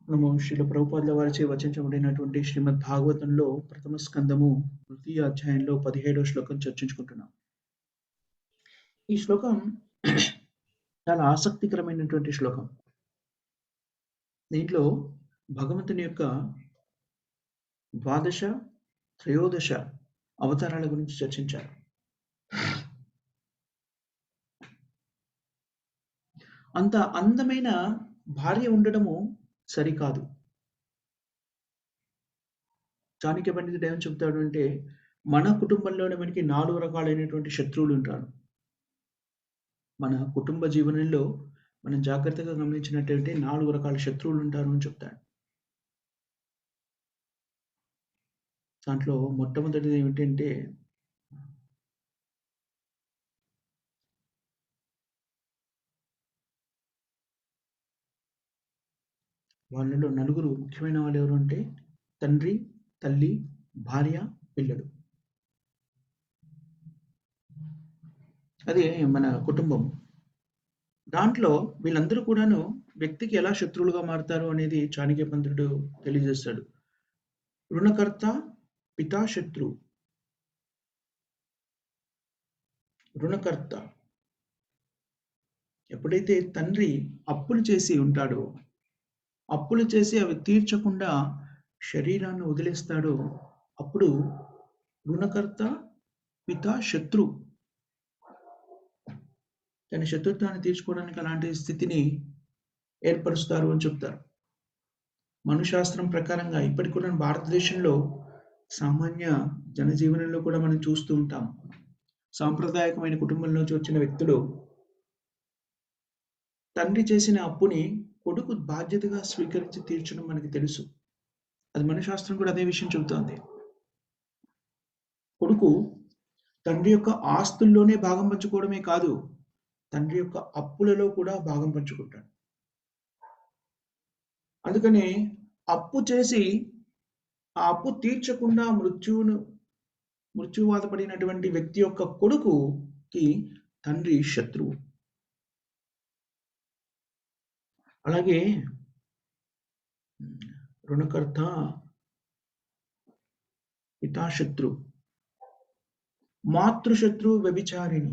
మనము శ్రీల ప్రభుపాదుల వారిచే వచించబడినటువంటి శ్రీమద్ భాగవతంలో ప్రథమ స్కందము తృతీయ అధ్యాయంలో 17వ శ్లోకం చర్చించుకుంటున్నాం. ఈ శ్లోకం చాలా ఆసక్తికరమైనటువంటి శ్లోకం. దీంట్లో భగవంతుని యొక్క ద్వాదశ త్రయోదశ అవతారాల గురించి చర్చించారు. అంత అందమైన భార్య ఉండడము సరికాదు. చాణక్య పండితుడు ఏమని చెప్తాడు అంటే, మన కుటుంబంలోనే మనకి 4 రకాలైనటువంటి శత్రువులు ఉంటారు. మన కుటుంబ జీవనంలో మనం జాగ్రత్తగా గమనించినట్టయితే 4 రకాల శత్రువులు ఉంటారు అని చెప్తాడు. దాంట్లో మొట్టమొదటిది ఏమిటంటే వాళ్ళలో నలుగురు ముఖ్యమైన వాళ్ళు ఎవరు అంటే తండ్రి, తల్లి, భార్య, పిల్లలు. అదే మన కుటుంబం. దాంట్లో వీళ్ళందరూ కూడాను వ్యక్తికి ఎలా శత్రువులుగా మారుతారు అనేది చాణక్య పండితుడు తెలియజేస్తాడు. రుణకర్త పితా శత్రు. రుణకర్త ఎప్పుడైతే తండ్రి అప్పులు చేసి ఉంటాడో, అప్పులు చేసి అవి తీర్చకుండా శరీరాన్ని వదిలేస్తాడో, అప్పుడు రుణకర్త పితా శత్రు. తన శత్రుత్వాన్ని తీర్చుకోవడానికి అలాంటి స్థితిని ఏర్పరుస్తారు అని చెప్తారు. మనుశాస్త్రం ప్రకారంగా ఇప్పటికి కూడా భారతదేశంలో సామాన్య జనజీవనంలో కూడా మనం చూస్తూ ఉంటాం. సాంప్రదాయకమైన కుటుంబం నుంచి వచ్చిన వ్యక్తులు తండ్రి చేసిన అప్పుని కొడుకు బాధ్యతగా స్వీకరించి తీర్చడం మనకి తెలుసు. అది మనుశాస్త్రం కూడా అదే విషయం చెబుతోంది. కొడుకు తండ్రి యొక్క ఆస్తుల్లోనే భాగం పంచుకోవడమే కాదు, తండ్రి యొక్క అప్పులలో కూడా భాగం పంచుకుంటాడు. అందుకని అప్పు చేసి ఆ అప్పు తీర్చకుండా మృత్యువాత పడినటువంటి వ్యక్తి యొక్క కొడుకుకి తండ్రి శత్రువు. అలాగే రుణకర్త పితాశత్రు, మాతృశత్రు వ్యభిచారిణి.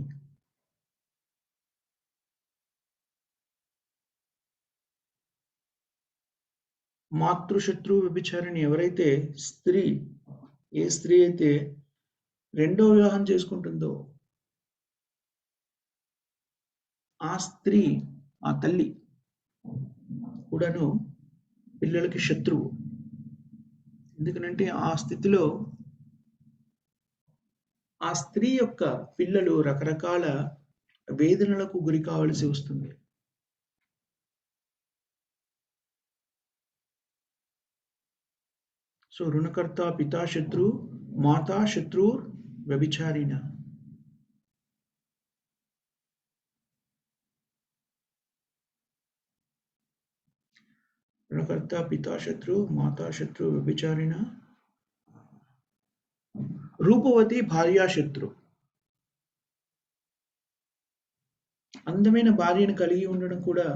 మాతృశత్రు వ్యభిచారిణి ఎవరైతే స్త్రీ, ఏ స్త్రీ అయితే రెండో వివాహం చేసుకుంటుందో ఆ స్త్రీ, ఆ తల్లి కూడాను పిల్లలకి శత్రువు. ఎందుకనంటే ఆ స్థితిలో ఆ స్త్రీ యొక్క పిల్లలు రకరకాల వేదనలకు గురి కావలసి వస్తుంది. సో రుణకర్త పితాశత్రు మాతాశత్రు వ్యభిచారిణ. రుణకర్త పితాశత్రు మాతాశత్రు వ్యభిచారిణ. రూపవతి భార్యాశత్రు. అందమైన భార్యను కలిగి ఉండడం కూడా,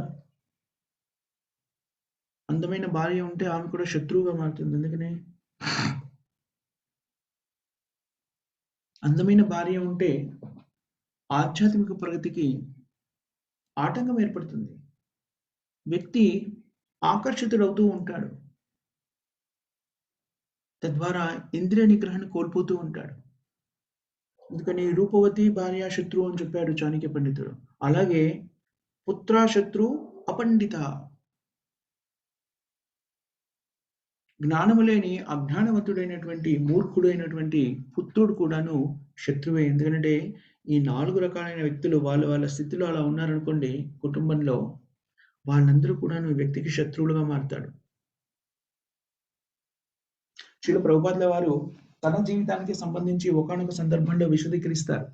అందమైన భార్య ఉంటే ఆమె కూడా శత్రువుగా మారుతుంది. ఎందుకని అందమైన భార్య ఉంటే ఆధ్యాత్మిక ప్రగతికి ఆటంకం ఏర్పడుతుంది. వ్యక్తి ఆకర్షితుడవుతూ ఉంటాడు, తద్వారా ఇంద్రియ నిగ్రహాన్ని కోల్పోతూ ఉంటాడు. అందుకని రూపవతి భార్య శత్రు అని చెప్పాడు చాణక్య పండితుడు. అలాగే పుత్రాశత్రు అపండిత. జ్ఞానము లేని అజ్ఞానవంతుడైనటువంటి మూర్ఖుడైనటువంటి పుత్రుడు కూడాను శత్రువే. ఎందుకంటే ఈ 4 రకాలైన వ్యక్తులు వాళ్ళ స్థితిలో అలా ఉన్నారనుకోండి కుటుంబంలో, వాళ్ళందరూ కూడాను వ్యక్తికి శత్రువులుగా మారుతాడు. శ్రీల ప్రభుపాదుల వారు తన జీవితానికి సంబంధించి ఒకానొక సందర్భంలో విశదీకరిస్తారు.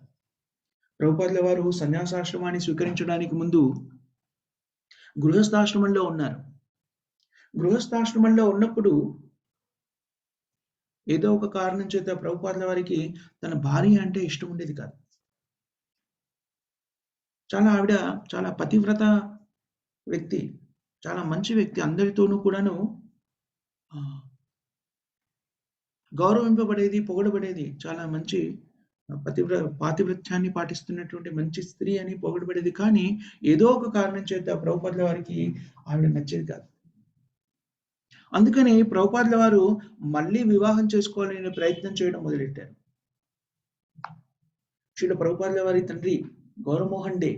ప్రభుపాదుల వారు సన్యాసాశ్రమాన్ని స్వీకరించడానికి ముందు గృహస్థాశ్రమంలో ఉన్నారు. గృహస్థాశ్రమంలో ఉన్నప్పుడు ఏదో ఒక కారణం చేత ప్రభుపాదుల వారికి తన భార్య అంటే ఇష్టం ఉండేది కాదు. ఆవిడ చాలా పతివ్రత వ్యక్తి, చాలా మంచి వ్యక్తి. అందరితోనూ కూడాను ఆహ్, గౌరవింపబడేది, పొగడబడేది. చాలా మంచి పాతివ్రత్యాన్ని పాటిస్తున్నటువంటి మంచి స్త్రీ అని పొగడబడేది. కానీ ఏదో ఒక కారణం చేత ప్రభుపాదుల వారికి ఆవిడ నచ్చేది కాదు. అందుకని ప్రభుపాదుల వారు మళ్ళీ వివాహం చేసుకోవాలనే ప్రయత్నం చేయడం మొదలెట్టారు. శ్రీల ప్రభుపాదుల వారి తండ్రి గౌరమోహన్ డే.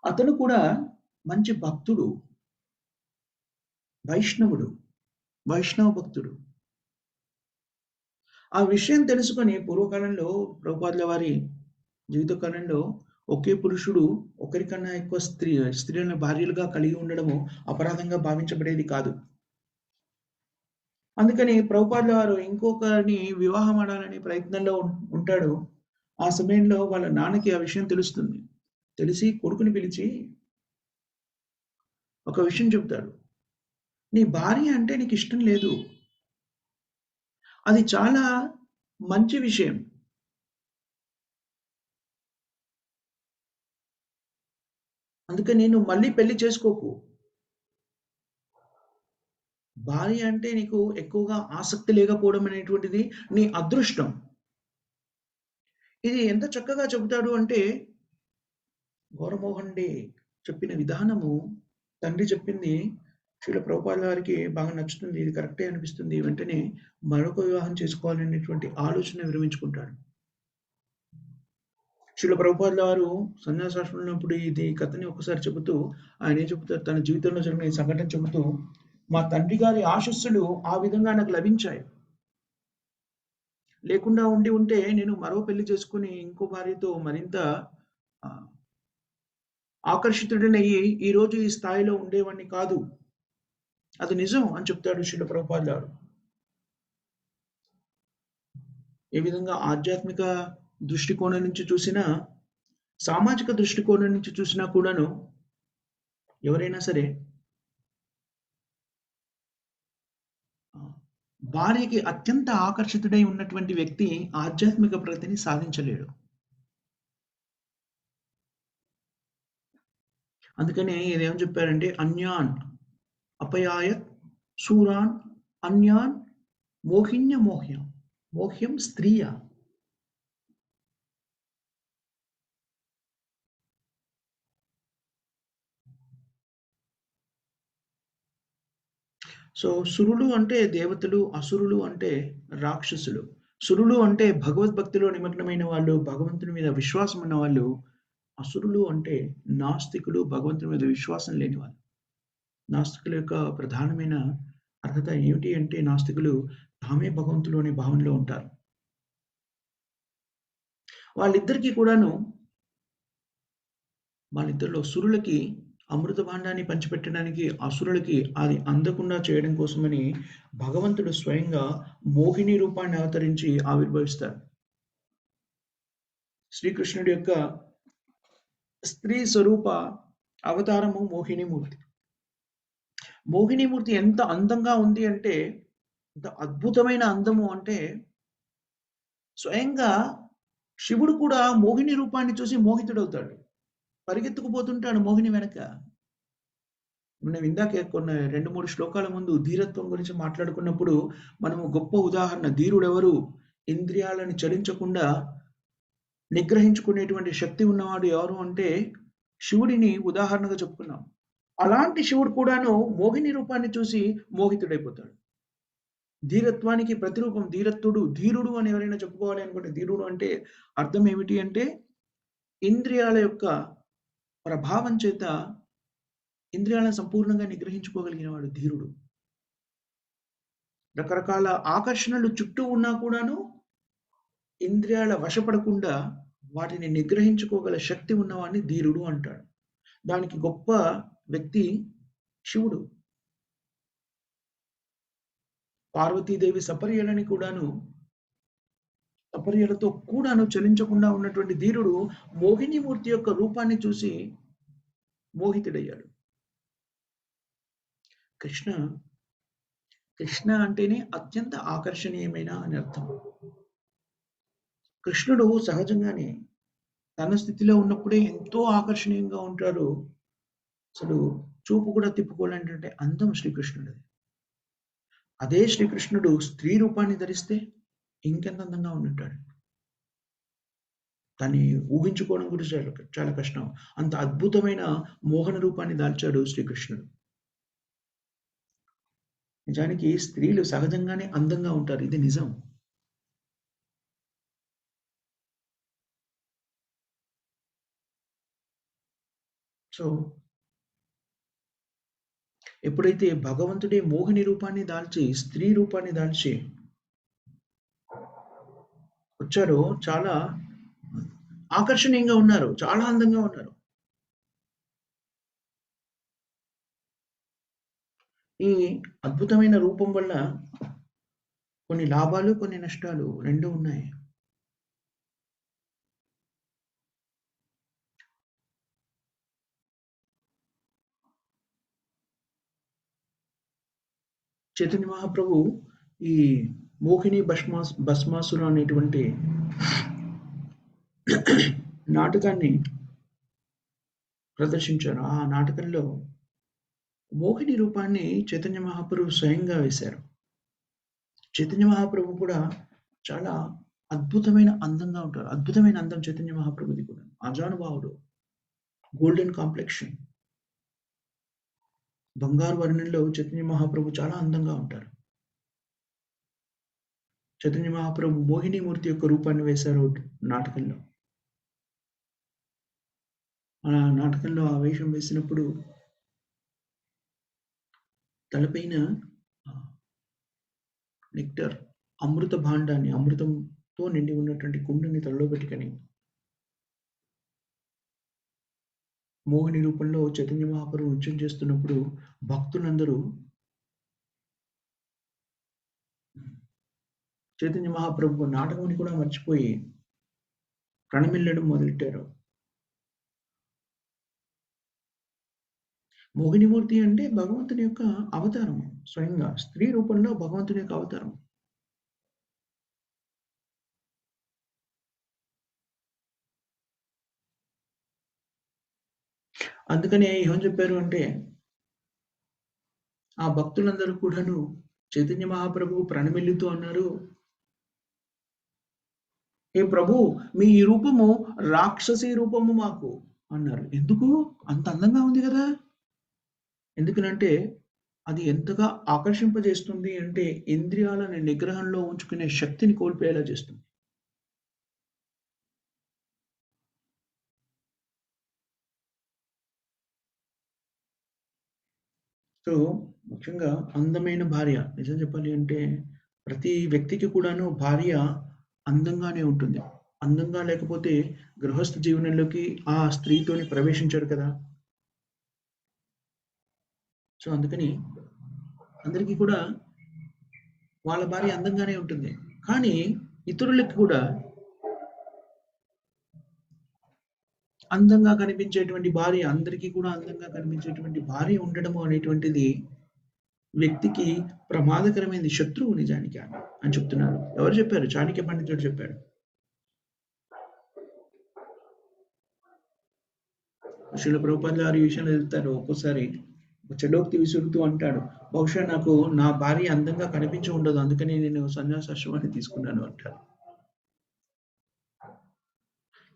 అతను కూడా మంచి భక్తుడు, వైష్ణవుడు, వైష్ణవ భక్తుడు. ఆ విషయం తెలుసుకొని పూర్వకాలంలో ప్రభుపాదుల వారి జీవిత కాలంలో ఒకే పురుషుడు ఒకరికన్నా ఎక్కువ స్త్రీలను భార్యలుగా కలిగి ఉండడము అపరాధంగా భావించబడేది కాదు. అందుకని ప్రభుపాదుల వారు ఇంకొకరిని వివాహం ఆడాలనే ప్రయత్నంలో ఉంటాడు. ఆ సమయంలో వాళ్ళ నాన్నకి ఆ విషయం తెలుస్తుంది. తెలిసి కొడుకుని పిలిచి ఒక విషయం చెప్తాడు. నీ భార్య అంటే నీకిష్టం లేదు. అది చాలా మంచి విషయం. అందుకని నువ్వు మళ్ళీ పెళ్లి చేసుకోకు. భార్య అంటే నీకు ఎక్కువగా ఆసక్తి లేకపోవడం అనేటువంటిది నీ అదృష్టం. ఇది ఎంత చక్కగా చెబుతాడు అంటే గౌరమోహన్ డే చెప్పిన విధానము, తండ్రి చెప్పింది శ్రీల ప్రభుపాదుల వారికి బాగా నచ్చుతుంది. ఇది కరెక్టే అనిపిస్తుంది. వెంటనే మరొక వివాహం చేసుకోవాలనేటువంటి ఆలోచన విరమించుకుంటాడు. శ్రీల ప్రభుపాదుల వారు సన్యాసాశ్రమంలో ఉన్నప్పుడు ఇది కథని ఒకసారి చెబుతూ ఆయన ఏం చెబుతారు, తన జీవితంలో జరిగిన ఈ సంఘటన చెబుతూ, మా తండ్రి గారి ఆశీస్సులు ఆ విధంగా నాకు లభించాయి. లేకుండా ఉంటే నేను మరో పెళ్లి చేసుకొని ఇంకో భార్యతో మరింత ఆహ్, ఆకర్షితుడినయ్యి ఈరోజు ఈ స్థాయిలో ఉండేవాడిని కాదు. అది నిజం అని చెప్తాడు శ్రీల ప్రభుపాదుల వారు. ఏ విధంగా ఆధ్యాత్మిక దృష్టికోణం నుంచి చూసినా, సామాజిక దృష్టికోణం నుంచి చూసినా కూడాను ఎవరైనా సరే ఆహ్, భార్యకి అత్యంత ఆకర్షితుడై ఉన్నటువంటి వ్యక్తి ఆధ్యాత్మిక ప్రగతిని సాధించలేడు. అందుకనే ఇదేమని చెప్పారంటే అన్యాన్ అపయాయత్ శూరాన్ అన్యాన్ మోహిన్య మోహ్యం. మోహ్యం స్త్రీయ. సో, సురులు అంటే దేవతలు, అసురులు అంటే రాక్షసులు. సురులు అంటే భగవద్భక్తిలో నిమగ్నమైన వాళ్ళు, భగవంతుని మీద విశ్వాసం ఉన్నవాళ్ళు. అసురులు అంటే నాస్తికులు, భగవంతుని మీద విశ్వాసం లేని వాళ్ళు. నాస్తికుల యొక్క ప్రధానమైన అర్హత ఏమిటి అంటే నాస్తికులు తామే భగవంతుడు అనే భావనలో ఉంటారు. వాళ్ళిద్దరికీ కూడాను వాళ్ళిద్దరిలో సురులకి అమృత భాండాన్ని పంచిపెట్టడానికి అసురులకి అది అందకుండా చేయడం కోసమని భగవంతుడు స్వయంగా మోహిని రూపాన్ని అవతరించి ఆవిర్భవిస్తారు. శ్రీకృష్ణుడి యొక్క స్త్రీ స్వరూప అవతారము మోహినీమూర్తి. మోహినీమూర్తి ఎంత అందంగా ఉంది అంటే, ఎంత అద్భుతమైన అందము అంటే, స్వయంగా శివుడు కూడా మోహిని రూపాన్ని చూసి మోహితుడవుతాడు. పరిగెత్తుకుపోతుంటాడు మోహిని వెనక. మనం ఇందాకే 2, 3 శ్లోకాల ముందు ధీరత్వం గురించి మాట్లాడుకున్నప్పుడు, మనము గొప్ప ఉదాహరణ ధీరుడెవరు? ఇంద్రియాలను చలించకుండా నిగ్రహించుకునేటువంటి శక్తి ఉన్నవాడు ఎవరు అంటే, శివుడిని ఉదాహరణగా చెప్పుకున్నాం. అలాంటి శివుడు కూడాను మోహిని రూపాన్ని చూసి మోహితుడైపోతాడు. ధీరత్వానికి ప్రతిరూపం ధీరత్తుడు, ధీరుడు అని ఎవరైనా చెప్పుకోవాలి అనుకుంటే ధీరుడు అంటే అర్థం ఏమిటి అంటే, ఇంద్రియాల యొక్క ప్రభావం చేత ఇంద్రియాలను సంపూర్ణంగా నిగ్రహించుకోగలిగిన వాడు ధీరుడు. రకరకాల ఆకర్షణలు చుట్టూ ఉన్నా కూడాను ఇంద్రియాల వశపడకుండా వాటిని నిగ్రహించుకోగల శక్తి ఉన్నవాడిని ధీరుడు అంటాడు. దానికి గొప్ప వ్యక్తి శివుడు. పార్వతీదేవి సపర్యలతో కూడాను చలించకుండా ఉన్నటువంటి ధీరుడు మోహినీమూర్తి యొక్క రూపాన్ని చూసి మోహితుడయ్యాడు. కృష్ణ, కృష్ణ అంటేనే అత్యంత ఆకర్షణీయమైన అని అర్థం. కృష్ణుడు సహజంగానే తన స్థితిలో ఉన్నప్పుడే ఎంతో ఆకర్షణీయంగా ఉంటాడు. అసలు చూపు కూడా తిప్పుకోలేనటువంటి అందం శ్రీకృష్ణుడిది. అదే శ్రీకృష్ణుడు స్త్రీ రూపాన్ని ధరిస్తే ఇంకెంత అందంగా ఉండుంటాడు. దాన్ని ఊహించుకోవడం కూడా చాలా చాలా కష్టం. అంత అద్భుతమైన మోహన రూపాన్ని దాల్చాడు శ్రీకృష్ణుడు. నిజానికి స్త్రీలు సహజంగానే అందంగా ఉంటారు. ఇది నిజం. సో, ఎప్పుడైతే భగవంతుడే మోహిని రూపాన్ని దాల్చి, స్త్రీ రూపాన్ని దాల్చి వచ్చారో చాలా ఆకర్షణీయంగా ఉన్నారు. చాలా అందంగా ఉన్నారు. ఈ అద్భుతమైన రూపం వల్ల కొన్ని లాభాలు, కొన్ని నష్టాలు 2 ఉన్నాయి. చైతన్య మహాప్రభు ఈ మోహిని భస్మాసుర అనేటువంటి నాటకాన్ని ప్రదర్శించారు. ఆ నాటకంలో మోహిని రూపాన్ని చైతన్య మహాప్రభు స్వయంగా వేశారు. చైతన్య మహాప్రభు కూడా చాలా అద్భుతమైన అందంగా ఉంటారు. అద్భుతమైన అందం చైతన్య మహాప్రభుది కూడా. ఆజానుబాహుడు. Golden complexion. బంగారు వర్ణంలో చైతన్య మహాప్రభు చాలా అందంగా ఉంటారు. చైతన్య మహాప్రభు మోహిని మూర్తి యొక్క రూపాన్ని వేశారు నాటకంలో. ఆ నాటకంలో ఆ వేషం వేసినప్పుడు తలపైన నెక్టర్ అమృత భాండాన్ని, అమృతంతో నిండి ఉన్నటువంటి కుండని తలలో పెట్టుకొని మోహిని రూపంలో చైతన్య మహాప్రభు నృత్యం చేస్తున్నప్పుడు భక్తులందరూ చైతన్య మహాప్రభు నాటకాన్ని కూడా మర్చిపోయి ప్రణమిల్లడం మొదలెట్టారు. మోహినిమూర్తి అంటే భగవంతుని యొక్క అవతారం. స్వయంగా స్త్రీ రూపంలో భగవంతుని యొక్క అవతారం. అందుకనే ఏమని చెప్పారు అంటే, ఆ భక్తులందరూ కూడాను చైతన్య మహాప్రభువు ప్రణమిల్లుతూ అన్నారు, "ఏ ప్రభు, మీ ఈ రూపము రాక్షసీ రూపము మాకు" అన్నారు. ఎందుకు? అంత అందంగా ఉంది గదా! ఎందుకనంటే అది ఎంతగా ఆకర్షింపజేస్తుంది అంటే, ఇంద్రియాలని నిగ్రహంలో ఉంచుకునే శక్తిని కోల్పోయేలా చేస్తుంది. సో, ముఖ్యంగా అందమైన భార్య. నిజం చెప్పాలి అంటే, ప్రతి వ్యక్తికి కూడాను భార్య అందంగానే ఉంటుంది. అందంగా లేకపోతే గృహస్థ జీవనంలోకి ఆ స్త్రీతోని ప్రవేశించరు కదా! సో, అందుకని అందరికీ కూడా వాళ్ళ భార్య అందంగానే ఉంటుంది. కానీ ఇతరులకి కూడా అందంగా కనిపించేటువంటి భార్య, అందరికీ కూడా అందంగా కనిపించేటువంటి భార్య ఉండడము అనేటువంటిది వ్యక్తికి ప్రమాదకరమైనది. శత్రువు నిజానికి ఆమె అని చెప్తున్నారు. ఎవరు చెప్పారు? చాణక్య పండితుడు చెప్పాడు. శీల ప్రభుపాదులు వారు ఈ విషయంలో చెప్తారు. ఒక్కోసారి ఒక చెడోక్తి విసురుతూ అంటాడు. బహుశా నాకు నా భార్య అందంగా కనిపించి ఉండదు. అందుకని నేను సన్యాసాశ్రమాన్ని తీసుకున్నాను అంటారు.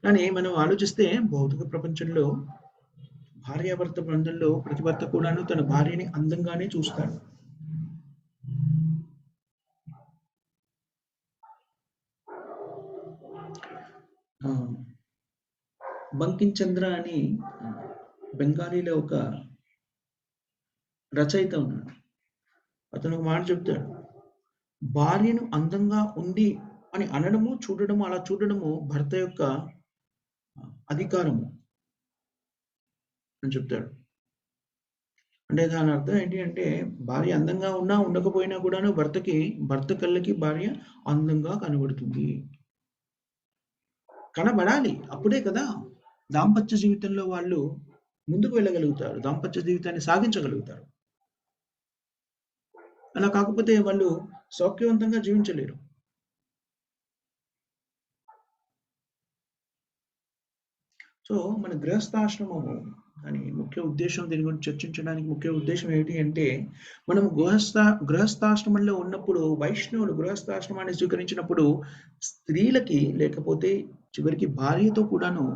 కానీ మనం ఆలోచిస్తే భౌతిక ప్రపంచంలో భార్యాభర్త బంధంలో ప్రతి భర్త కూడాను తన భార్యని అందంగానే చూస్తాడు. ఆ! బంకిం చంద్ర అని బెంగాలీలో ఒక రచయిత ఉన్నాడు. అతను ఒక మాట చెప్తాడు. భార్యను అందంగా ఉంది అని అనడము, చూడడము, అలా చూడడము భర్త యొక్క అధికారము అని చెప్తాడు. అంటే దాని అర్థం ఏంటి అంటే, భార్య అందంగా ఉన్నా, ఉండకపోయినా కూడాను భర్త కళ్ళకి భార్య అందంగా కనబడుతుంది. కనబడాలి. అప్పుడే కదా దాంపత్య జీవితంలో వాళ్ళు ముందుకు వెళ్ళగలుగుతారు. దాంపత్య జీవితాన్ని సాగించగలుగుతారు. అలా కాకపోతే వాళ్ళు సౌఖ్యవంతంగా జీవించలేరు. సో, మన గృహస్థాశ్రమము కానీ ముఖ్య ఉద్దేశ్యం దీని గురించి చర్చించడానికి ముఖ్య ఉద్దేశ్యం ఏమిటి అంటే, మనం గృహస్థాశ్రమంలో ఉన్నప్పుడు వైష్ణవులు గృహస్థాశ్రమాన్ని స్వీకరించినప్పుడు స్త్రీలకి లేకపోతే చివరికి భార్యతో కూడాను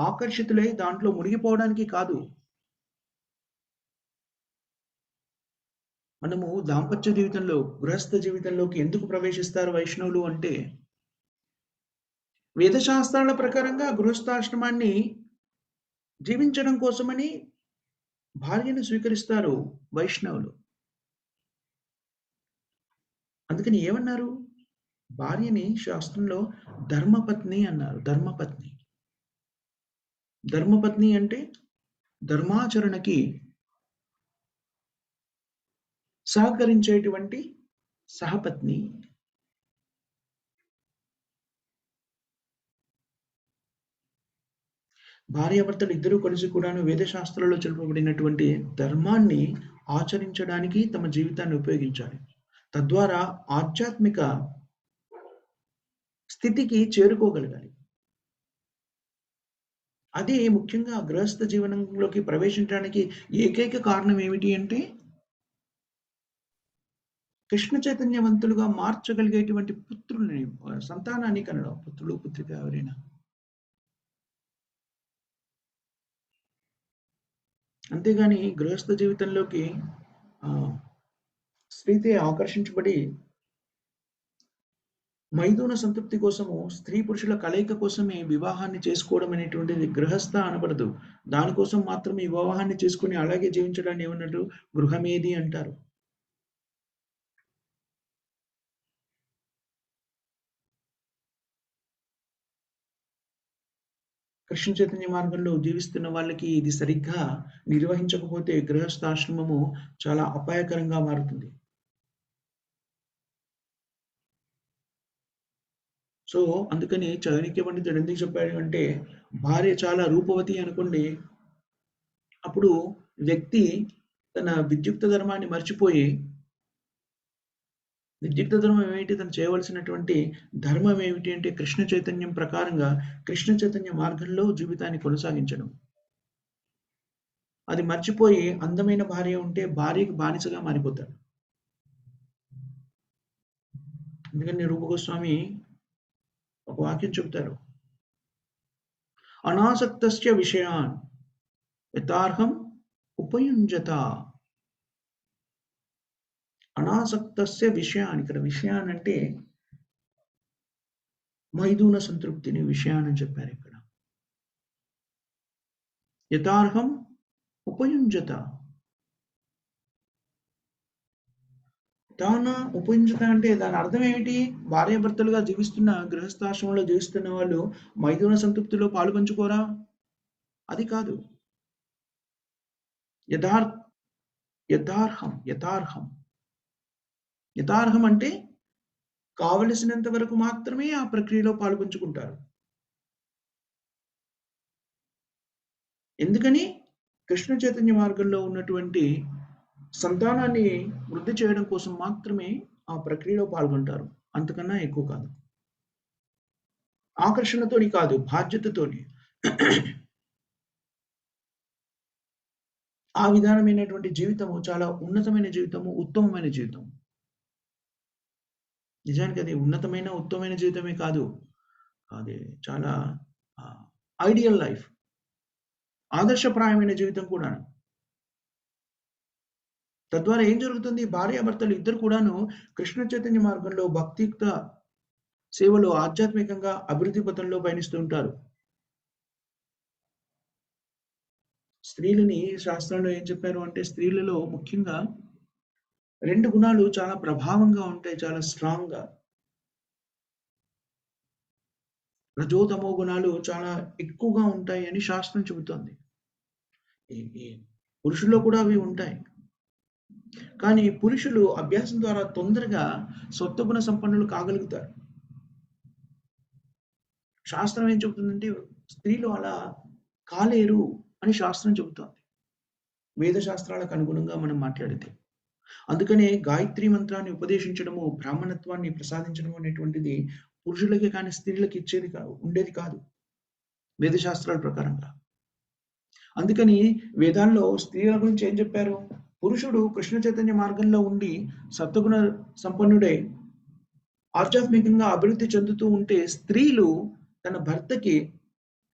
ఆకర్షితులై దాంట్లో మునిగిపోవడానికి కాదు. మనము దాంపత్య జీవితంలో, గృహస్థ జీవితంలోకి ఎందుకు ప్రవేశిస్తారు వైష్ణవులు అంటే, వేదశాస్త్రాల ప్రకారంగా గృహస్థాశ్రమాన్ని జీవించడం కోసమని భార్యను స్వీకరిస్తారు వైష్ణవులు. అందుకని ఏమన్నారు? భార్యని శాస్త్రంలో ధర్మపత్ని అన్నారు. ధర్మపత్ని. ధర్మపత్ని అంటే ధర్మాచరణకి సహకరించేటువంటి సహపత్ని. భార్యాభర్తలు ఇద్దరూ కలిసి కూడాను వేదశాస్త్రాల్లో తెలుపబడినటువంటి ధర్మాన్ని ఆచరించడానికి తమ జీవితాన్ని ఉపయోగించాలి. తద్వారా ఆధ్యాత్మిక స్థితికి చేరుకోగలగాలి. అదే ముఖ్యంగా గృహస్థ జీవనంలోకి ప్రవేశించడానికి ఏకైక కారణం ఏమిటి అంటే, కృష్ణ చైతన్యవంతులుగా మార్చగలిగేటువంటి పుత్రుల్ని, సంతానాన్ని కనడం. పుత్రులు, పుత్రిక ఎవరైనా. అంతేగాని గృహస్థ జీవితంలోకి స్త్రీతే ఆకర్షించబడి మైథున సంతృప్తి కోసము స్త్రీ పురుషుల కలయిక కోసమే వివాహాన్ని చేసుకోవడం అనేటువంటిది గృహస్థ అనబడదు. దానికోసం మాత్రమే వివాహాన్ని చేసుకుని అలాగే జీవించడాన్ని ఏమన్నట్టు గృహమేది అంటారు. కృష్ణ చైతన్య మార్గంలో జీవిస్తున్న వాళ్ళకి ఇది సరిగ్గా నిర్వహించకపోతే గృహస్థాశ్రమము చాలా అపాయకరంగా మారుతుంది. సో, అందుకని చాణక్య పండితుడు ఎందుకు చెప్పాడు అంటే, భార్య చాలా రూపవతి అనుకోండి, అప్పుడు వ్యక్తి తన విద్యుక్త ధర్మాన్ని మర్చిపోయి, విద్యుక్త ధర్మం ఏమిటి? తను చేయవలసినటువంటి ధర్మం ఏమిటి అంటే, కృష్ణ చైతన్యం ప్రకారంగా కృష్ణ చైతన్య మార్గంలో జీవితాన్ని కొనసాగించడం. అది మర్చిపోయి అందమైన భార్య ఉంటే భార్యకి బానిసగా మారిపోతాడు. అందుకని రూప గోస్వామి ఒక వాక్యం చెప్తారు. అనాసక్తస్య విషయాన్ యథార్హం ఉపయుంజత. అనాసక్తస్య విషయాన్, ఇక్కడ విషయాన్ అంటే మైథున సంతృప్తిని విషయాన్ అని చెప్పారు ఇక్కడ. యథార్హం ఉపయుంజత. తాన ఉపయుంజత అంటే దాని అర్థం ఏమిటి? భార్యాభర్తలుగా జీవిస్తున్న, గృహస్థాశ్రమంలో జీవిస్తున్న వాళ్ళు మైథున సంతృప్తిలో పాలు పంచుకోరా? అది కాదు. యథార్హం. యథార్హం అంటే కావలసినంత వరకు మాత్రమే ఆ ప్రక్రియలో పాల్పంచుకుంటారు. ఎందుకని? కృష్ణ చైతన్య మార్గంలో ఉన్నటువంటి సంతానాన్ని వృద్ధి చేయడం కోసం మాత్రమే ఆ ప్రక్రియలో పాల్గొంటారు. అంతకన్నా ఎక్కువ కాదు. ఆకర్షణతోని కాదు, బాధ్యతతోని. ఆ విధానమైనటువంటి జీవితము చాలా ఉన్నతమైన జీవితము, ఉత్తమమైన జీవితం. నిజానికి అది ఉన్నతమైన, ఉత్తమమైన జీవితమే కాదు. అది చాలా ఐడియల్ లైఫ్. ఆదర్శప్రాయమైన జీవితం కూడా. తద్వారా ఏం జరుగుతుంది? భార్యాభర్తలు ఇద్దరు కూడాను కృష్ణ చైతన్య మార్గంలో భక్తియుక్త సేవలో ఆధ్యాత్మికంగా అభివృద్ధి పథంలో పయనిస్తూ ఉంటారు. స్త్రీలని శాస్త్రంలో ఏం చెప్పారు అంటే, స్త్రీలలో ముఖ్యంగా 2 గుణాలు చాలా ప్రభావంగా ఉంటాయి, చాలా స్ట్రాంగ్‌గా. రజోతమో గుణాలు చాలా ఎక్కువగా ఉంటాయి అని శాస్త్రం చెబుతోంది. ఈ ఈ పురుషుల్లో కూడా అవి ఉంటాయి. కానీ పురుషులు అభ్యాసం ద్వారా తొందరగా సత్వగుణ సంపన్నులు కాగలుగుతారు. శాస్త్రం ఏం చెబుతుందంటే, స్త్రీలు అలా కాలేరు అని శాస్త్రం చెబుతోంది. వేద శాస్త్రాలకు అనుగుణంగా మనం మాట్లాడితే. అందుకనే గాయత్రి మంత్రాన్ని ఉపదేశించడము, బ్రాహ్మణత్వాన్ని ప్రసాదించడం అనేటువంటిది పురుషులకి కానీ స్త్రీలకి ఉండేది కాదు వేద శాస్త్రాల ప్రకారంగా. అందుకని వేదాల్లో స్త్రీల గురించి ఏం చెప్పారు? పురుషుడు కృష్ణ చైతన్య మార్గంలో ఉండి సత్వగుణ సంపన్నుడై ఆధ్యాత్మికంగా అభివృద్ధి చెందుతూ ఉంటే స్త్రీలు తన భర్తకి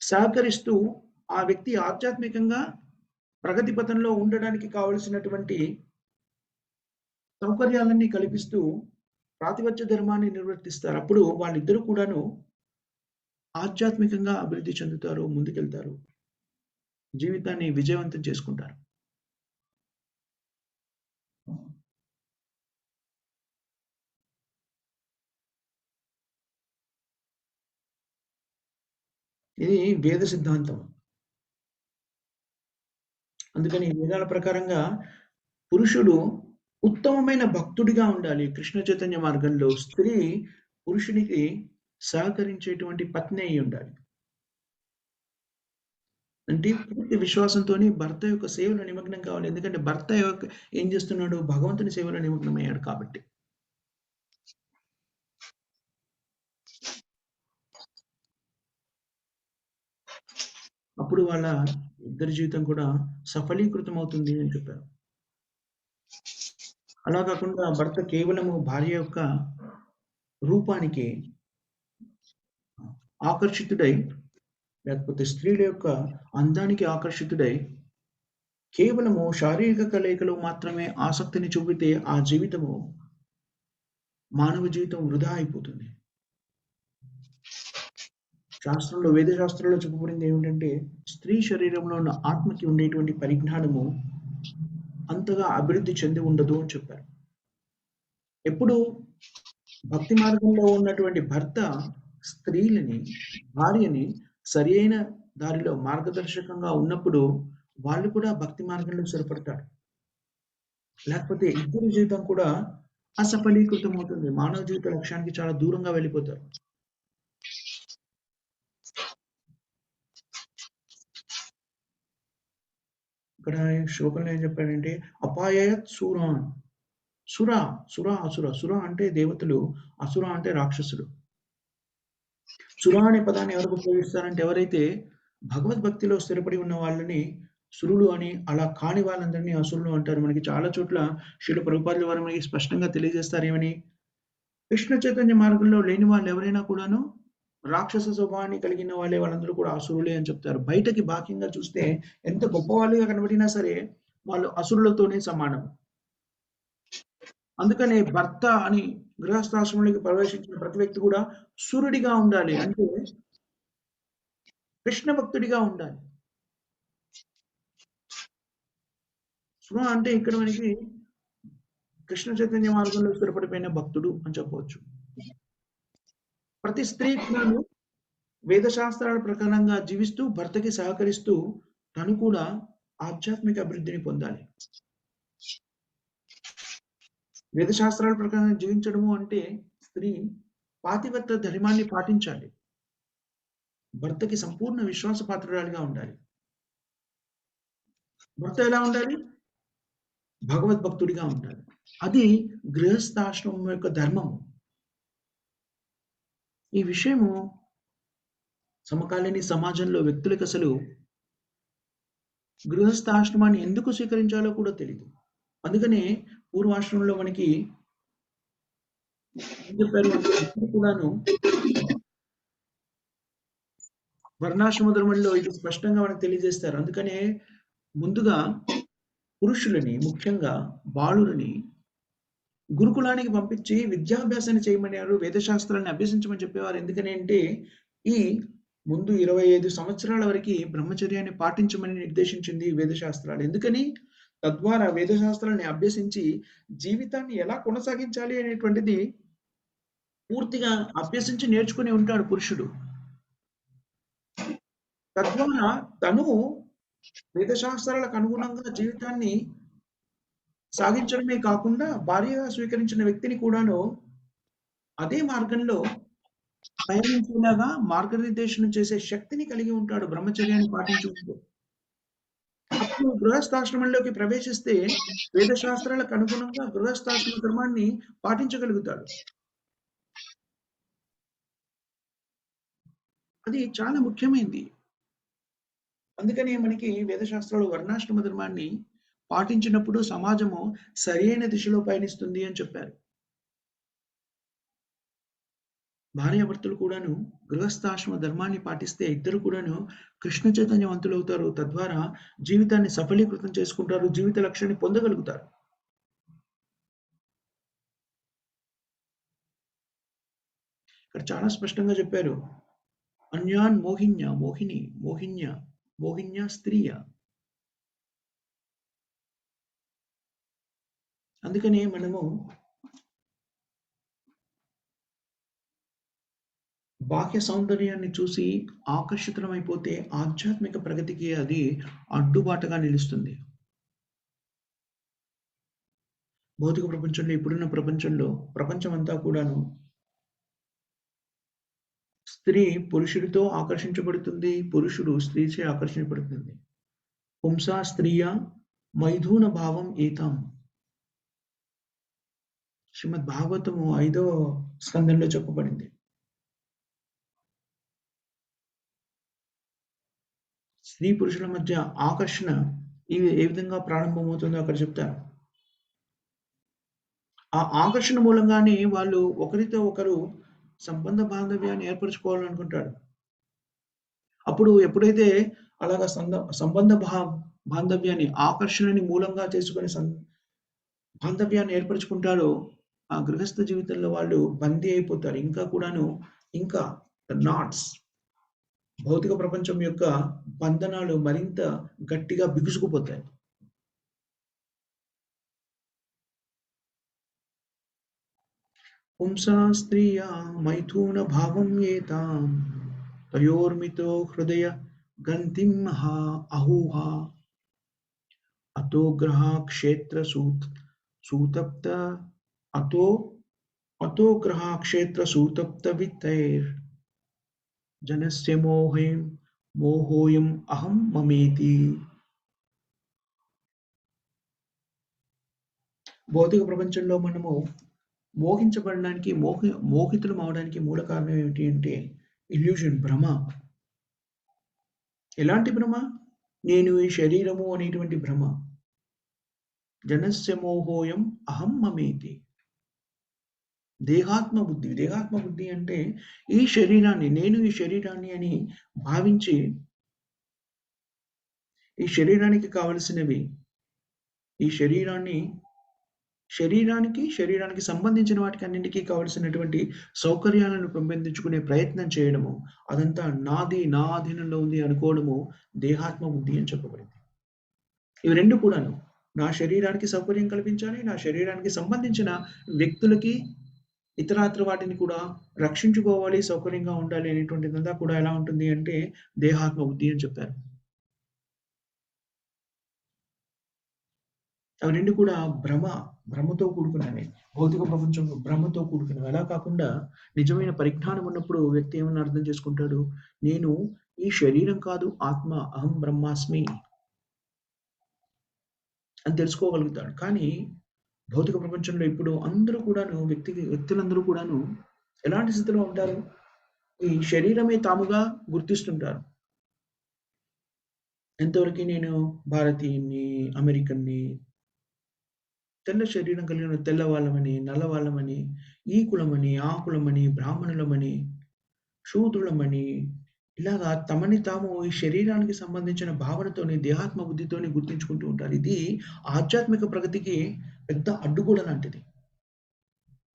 సహకరిస్తూ ఆ వ్యక్తి ఆధ్యాత్మికంగా ప్రగతి పథంలో ఉండడానికి కావలసినటువంటి సౌకర్యాలన్నీ కల్పిస్తూ ప్రాతిపత్య ధర్మాన్ని నిర్వర్తిస్తారు. అప్పుడు వాళ్ళిద్దరూ కూడాను ఆధ్యాత్మికంగా అభివృద్ధి చెందుతారు, ముందుకెళ్తారు. జీవితాన్ని విజయవంతం చేసుకుంటారు. ఇది వేద సిద్ధాంతం. అందుకని వేదాల ప్రకారంగా పురుషుడు ఉత్తమమైన భక్తుడిగా ఉండాలి. కృష్ణ చైతన్య మార్గంలో స్త్రీ పురుషునికి సహకరించేటువంటి పత్ని అయి ఉండాలి. అంటే పూర్తి విశ్వాసంతోని భర్త యొక్క సేవలో నిమగ్నం కావాలి. ఎందుకంటే భర్త ఏం చేస్తున్నాడు? భగవంతుని సేవలో నిమగ్నమయ్యాడు కాబట్టి. అప్పుడు వాళ్ళ ఇద్దరి జీవితం కూడా సఫలీకృతం అవుతుంది అని చెప్పారు. అలా కాకుండా భర్త కేవలము భార్య యొక్క రూపానికి ఆకర్షితుడై, లేకపోతే స్త్రీల యొక్క అందానికి ఆకర్షితుడై కేవలము శారీరక కలయికలో మాత్రమే ఆసక్తిని చూపితే ఆ జీవితము మానవ జీవితం వృధా అయిపోతుంది. శాస్త్రంలో వేద శాస్త్రంలో చెప్పబడింది ఏమిటంటే స్త్రీ శరీరంలో ఉన్న ఆత్మకి ఉండేటువంటి పరిజ్ఞానము అంతగా అభివృద్ధి చెంది ఉండదు అని చెప్పారు. ఎప్పుడు భక్తి మార్గంలో ఉన్నటువంటి భర్త స్త్రీలని, భార్యని సరియైన దారిలో మార్గదర్శకంగా ఉన్నప్పుడు వాళ్ళు కూడా భక్తి మార్గంలో స్థిరపడతారు. లేకపోతే ఇద్దరి జీవితం కూడా అసఫలీకృతం అవుతుంది. మానవ జీవిత లక్ష్యానికి చాలా దూరంగా వెళ్ళిపోతారు. ఇక్కడ శ్లోకంలో ఏం చెప్పాడంటే అపాయయత్ సూరాన్. సుర, అసుర. సుర అంటే దేవతలు, అసుర అంటే రాక్షసుడు. సుర అనే పదాన్ని ఎవరికి ఉపయోగిస్తారంటే ఎవరైతే భగవద్భక్తిలో స్థిరపడి ఉన్న వాళ్ళని సురులు అని, అలా కాని వాళ్ళందరినీ అసురులు అంటారు. మనకి చాలా చోట్ల శ్రీల ప్రభుపాదుల వారు మనకి స్పష్టంగా తెలియజేస్తారు ఏమని? కృష్ణ చైతన్య మార్గంలో లేని వాళ్ళు ఎవరైనా కూడాను రాక్షస స్వభావాన్ని కలిగిన వాళ్ళే, వాళ్ళందరూ కూడా అసురులే అని చెప్తారు. బయటకి బాహ్యంగా చూస్తే ఎంత గొప్పవాళ్ళుగా కనబడినా సరే వాళ్ళు అసురులతోనే సమానం. అందుకనే భర్త అని గృహస్థాశ్రమంలోకి ప్రవేశించిన ప్రతి వ్యక్తి కూడా సూర్యుడిగా ఉండాలి. అంటే కృష్ణ భక్తుడిగా ఉండాలి. సుమ అంటే ఇక్కడ మనకి కృష్ణ చైతన్య మార్గంలో స్థిరపడిపోయిన భక్తుడు అని చెప్పవచ్చు. ప్రతి స్త్రీ కూడాను వేద శాస్త్రాల ప్రకారంగా జీవిస్తూ భర్తకి సహకరిస్తూ తను కూడా ఆధ్యాత్మిక అభివృద్ధిని పొందాలి. వేద శాస్త్రాల ప్రకారం జీవించడము అంటే స్త్రీ పాతివ్రత్య ధర్మాన్ని పాటించాలి. భర్తకి సంపూర్ణ విశ్వాసపాత్రురాలిగా ఉండాలి. భర్త ఎలా ఉండాలి? భగవద్భక్తుడిగా ఉండాలి. అది గృహస్థాశ్రమం యొక్క ధర్మము. ఈ విషయము సమకాలీన సమాజంలో వ్యక్తులకు అసలు గృహస్థాశ్రమాన్ని ఎందుకు స్వీకరించాలో కూడా తెలియదు. అందుకనే పూర్వాశ్రమంలో మనకి ఏం చెప్పారు అంటే కూడాను వర్ణాశ్రమ ధర్మంలో ఇది స్పష్టంగా మనకు తెలియజేస్తారు. అందుకనే ముందుగా పురుషులని, ముఖ్యంగా బాలురని గురుకులానికి పంపించి విద్యాభ్యాసాన్ని చేయమనేవారు. వేదశాస్త్రాన్ని అభ్యసించమని చెప్పేవారు. ఎందుకని అంటే ఈ ముందు 25 సంవత్సరాల వరకి బ్రహ్మచర్యాన్ని పాటించమని నిర్దేశించింది వేదశాస్త్రాలు. ఎందుకని? తద్వారా వేదశాస్త్రాన్ని అభ్యసించి జీవితాన్ని ఎలా కొనసాగించాలి అనేటువంటిది పూర్తిగా అభ్యసించి నేర్చుకుని ఉంటాడు పురుషుడు. తద్వారా తను వేదశాస్త్రాలకు అనుగుణంగా జీవితాన్ని సాగించడమే కాకుండా భార్యగా స్వీకరించిన వ్యక్తిని కూడాను అదే మార్గంలో పయనించేలాగా మార్గనిర్దేశనం చేసే శక్తిని కలిగి ఉంటాడు బ్రహ్మచర్యాన్ని పాటించుకుంటూ. అప్పుడు గృహస్థాశ్రమంలోకి ప్రవేశిస్తే వేదశాస్త్రాలకు అనుగుణంగా గృహస్థాశ్రమ ధర్మాన్ని పాటించగలుగుతాడు. అది చాలా ముఖ్యమైనది. అందుకనే మనకి వేదశాస్త్రాలు వర్ణాశ్రమ ధర్మాన్ని పాటించినప్పుడు సమాజము సరియైన దిశలో పయనిస్తుంది అని చెప్పారు. భార్యాభర్తలు కూడాను గృహస్థాశ్రమ ధర్మాన్ని పాటిస్తే ఇద్దరు కూడాను కృష్ణ చైతన్యవంతులవుతారు. తద్వారా జీవితాన్ని సఫలీకృతం చేసుకుంటారు. జీవిత లక్ష్యాన్ని పొందగలుగుతారు. ఇక్కడ చాలా స్పష్టంగా చెప్పారు. అన్యాన్ మోహిన్య, మోహిని, మోహిన్య, మోహిన్య స్త్రీయ. అందుకనే మనము బాహ్య సౌందర్యాన్ని చూసి ఆకర్షితులమైపోతే ఆధ్యాత్మిక ప్రగతికి అది అడ్డుబాటుగా నిలుస్తుంది. భౌతిక ప్రపంచంలో ఇప్పుడున్న ప్రపంచంలో ప్రపంచమంతా కూడాను స్త్రీ పురుషుడితో ఆకర్షించబడుతుంది. పురుషుడు స్త్రీచే ఆకర్షించబడుతుంది. పుంసా స్త్రియా మైథున భావం ఏతాం. శ్రీమద్ భాగవతము 5వ స్కందంలో చెప్పబడింది. స్త్రీ పురుషుల మధ్య ఆకర్షణ ఏ విధంగా ప్రారంభమవుతుందో అక్కడ చెప్తారు. ఆ ఆకర్షణ మూలంగానే వాళ్ళు ఒకరితో ఒకరు సంబంధ బాంధవ్యాన్ని ఏర్పరచుకోవాలనుకుంటారు. అప్పుడు ఎప్పుడైతే అలాగా సంబంధ బాంధవ్యాన్ని ఆకర్షణని మూలంగా చేసుకొని బాంధవ్యాన్ని ఏర్పరచుకుంటారో ఆ గృహస్థ జీవితంలో వాళ్ళు బందీ అయిపోతారు. ఇంకా నాట్స్ భౌతిక ప్రపంచం యొక్క బంధనాలు మరింత గట్టిగా బిగుసుకుపోతాయి. పుంసా స్త్రీయ మైథున భావం ఏతాం తయోర్మితో హృదయ గంతిం అహూహ అతో గ్రహ క్షేత్ర సూతప్త అతో అతో గ్రహ క్షేత్ర సూతప్త విత్తైర్ జనస్య మోహోయం అహం మమేతి. భౌతిక ప్రపంచంలో మనము మోహించబడడానికి మోహితులం అవడానికి మూల కారణం ఏమిటి అంటే ఇల్యూషన్, భ్రమ. ఎలాంటి భ్రమ? నేను ఈ శరీరము అనేటువంటి భ్రమ. జనస్య మోహోయం అహం మమేతి. దేహాత్మ బుద్ధి అంటే నేను ఈ శరీరాన్ని అని భావించి ఈ శరీరానికి కావలసినవి ఈ శరీరానికి సంబంధించిన వాటికి అన్నింటికి కావలసినటువంటి సౌకర్యాలను పెంపొందించుకునే ప్రయత్నం చేయడము, అదంతా నాది, నా ఆధీనంలో ఉంది అనుకోవడము దేహాత్మ బుద్ధి అని చెప్పబడింది. ఇవి రెండు కూడాను నా శరీరానికి సౌకర్యం కల్పించాలి, నా శరీరానికి సంబంధించిన వ్యక్తులకి ఇతరాత్ర వాటిని కూడా రక్షించుకోవాలి, సౌకర్యంగా ఉండాలి అనేటువంటిదంతా కూడా ఎలా ఉంటుంది అంటే దేహాత్మ బుద్ధి అని చెప్పారు. అవి రెండు కూడా భ్రమతో కూడుకున్నవి. భౌతిక ప్రపంచంలో భ్రమతో కూడుకున్నవి. అలా కాకుండా నిజమైన పరిజ్ఞానం ఉన్నప్పుడు వ్యక్తి ఏమని అర్థం చేసుకుంటాడు? నేను ఈ శరీరం కాదు ఆత్మ, అహం బ్రహ్మాస్మి అని తెలుసుకోగలుగుతాడు. కానీ భౌతిక ప్రపంచంలో ఇప్పుడు అందరూ కూడాను వ్యక్తులందరూ కూడాను ఎలాంటి స్థితిలో ఉంటారు? ఈ శరీరమే తాముగా గుర్తిస్తుంటారు. ఎంతవరకు నేను భారతీయుడిని, అమెరికన్‌ని, తెల్ల శరీరం కలిగిన తెల్లవాళ్ళమని, నల్లవాళ్ళమని, ఈ కులమని, ఆ కులమని, బ్రాహ్మణులమని, శూద్రులమని ఇలాగా తమని తాము ఈ శరీరానికి సంబంధించిన భావనతోని, దేహాత్మ బుద్ధితోని గుర్తించుకుంటూ ఉంటారు. ఇది ఆధ్యాత్మిక ప్రగతికి పెద్ద అడ్డుగోడ లాంటిది.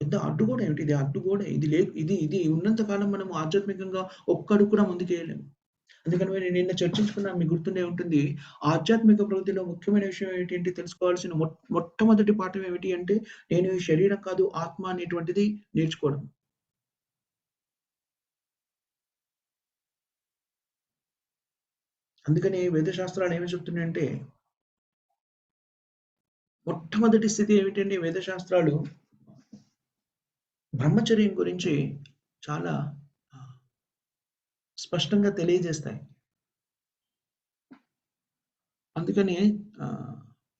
పెద్ద అడ్డుగోడ ఏమిటి? ఇది అడ్డుగోడే. ఇది ఉన్నంత కాలం మనం ఆధ్యాత్మికంగా ఒక్క అడుగు కూడా ముందుకేయలేము. అందుకని నేను నిన్న చర్చించుకున్న మీకు గుర్తుండే ఉంటుంది. ఆధ్యాత్మిక ప్రగతిలో ముఖ్యమైన విషయం ఏంటి తెలుసుకోవాల్సిన మొట్టమొదటి పాఠం ఏమిటి అంటే, నేను ఈ శరీరం కాదు ఆత్మ అనేటువంటిది నేర్చుకోవడం. అందుకని వేద శాస్త్రాలు ఏమి చెప్తున్నాయంటే, మొట్టమొదటి స్థితి ఏమిటంటే వేద శాస్త్రాలు బ్రహ్మచర్యం గురించి చాలా స్పష్టంగా తెలియజేస్తాయి. అందుకని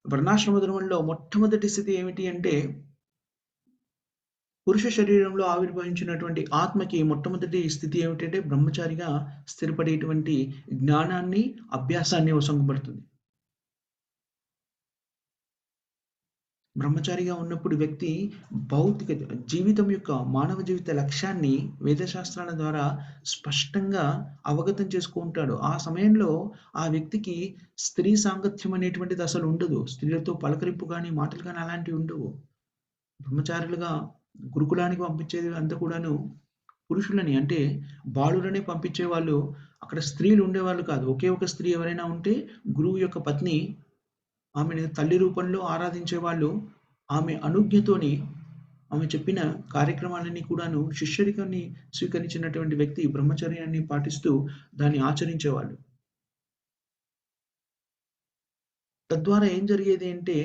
వర్ణాశ్రమ ధర్మంలో మొట్టమొదటి స్థితి ఏమిటి అంటే పురుష శరీరంలో ఆవిర్భవించినటువంటి ఆత్మకి మొట్టమొదటి స్థితి ఏమిటంటే బ్రహ్మచారిగా స్థిరపడేటువంటి జ్ఞానాన్ని, అభ్యాసాన్ని వసంగబడుతుంది. బ్రహ్మచారిగా ఉన్నప్పుడు వ్యక్తి భౌతిక జీవితం యొక్క మానవ జీవిత లక్ష్యాన్ని వేదశాస్త్రాల ద్వారా స్పష్టంగా అవగతం చేసుకుంటాడు. ఆ సమయంలో ఆ వ్యక్తికి స్త్రీ సాంగత్యం అనేటువంటిది అసలు ఉండదు. స్త్రీలతో పలకరింపు గాని, మాటలు గాని అలాంటివి ఉండవు. బ్రహ్మచారులుగా గురుకులానికి పంపించేది అంతా కూడాను పురుషులని అంటే బాలురనే పంపించేవాళ్ళు. అక్కడ స్త్రీలు ఉండేవాళ్ళు కాదు. ఒకే ఒక స్త్రీ ఎవరైనా ఉంటే గురువు యొక్క పత్ని ఆమెని తల్లి రూపంలో ఆరాధించేవాళ్ళు. ఆమె అనుజ్ఞతోని ఆమె చెప్పిన కార్యక్రమాలన్నీ కూడాను శిష్యరికాన్ని స్వీకరించినటువంటి వ్యక్తి బ్రహ్మచర్యాన్ని పాటిస్తూ దాన్ని ఆచరించేవాళ్ళు. తద్వారా ఏం జరిగేది అంటే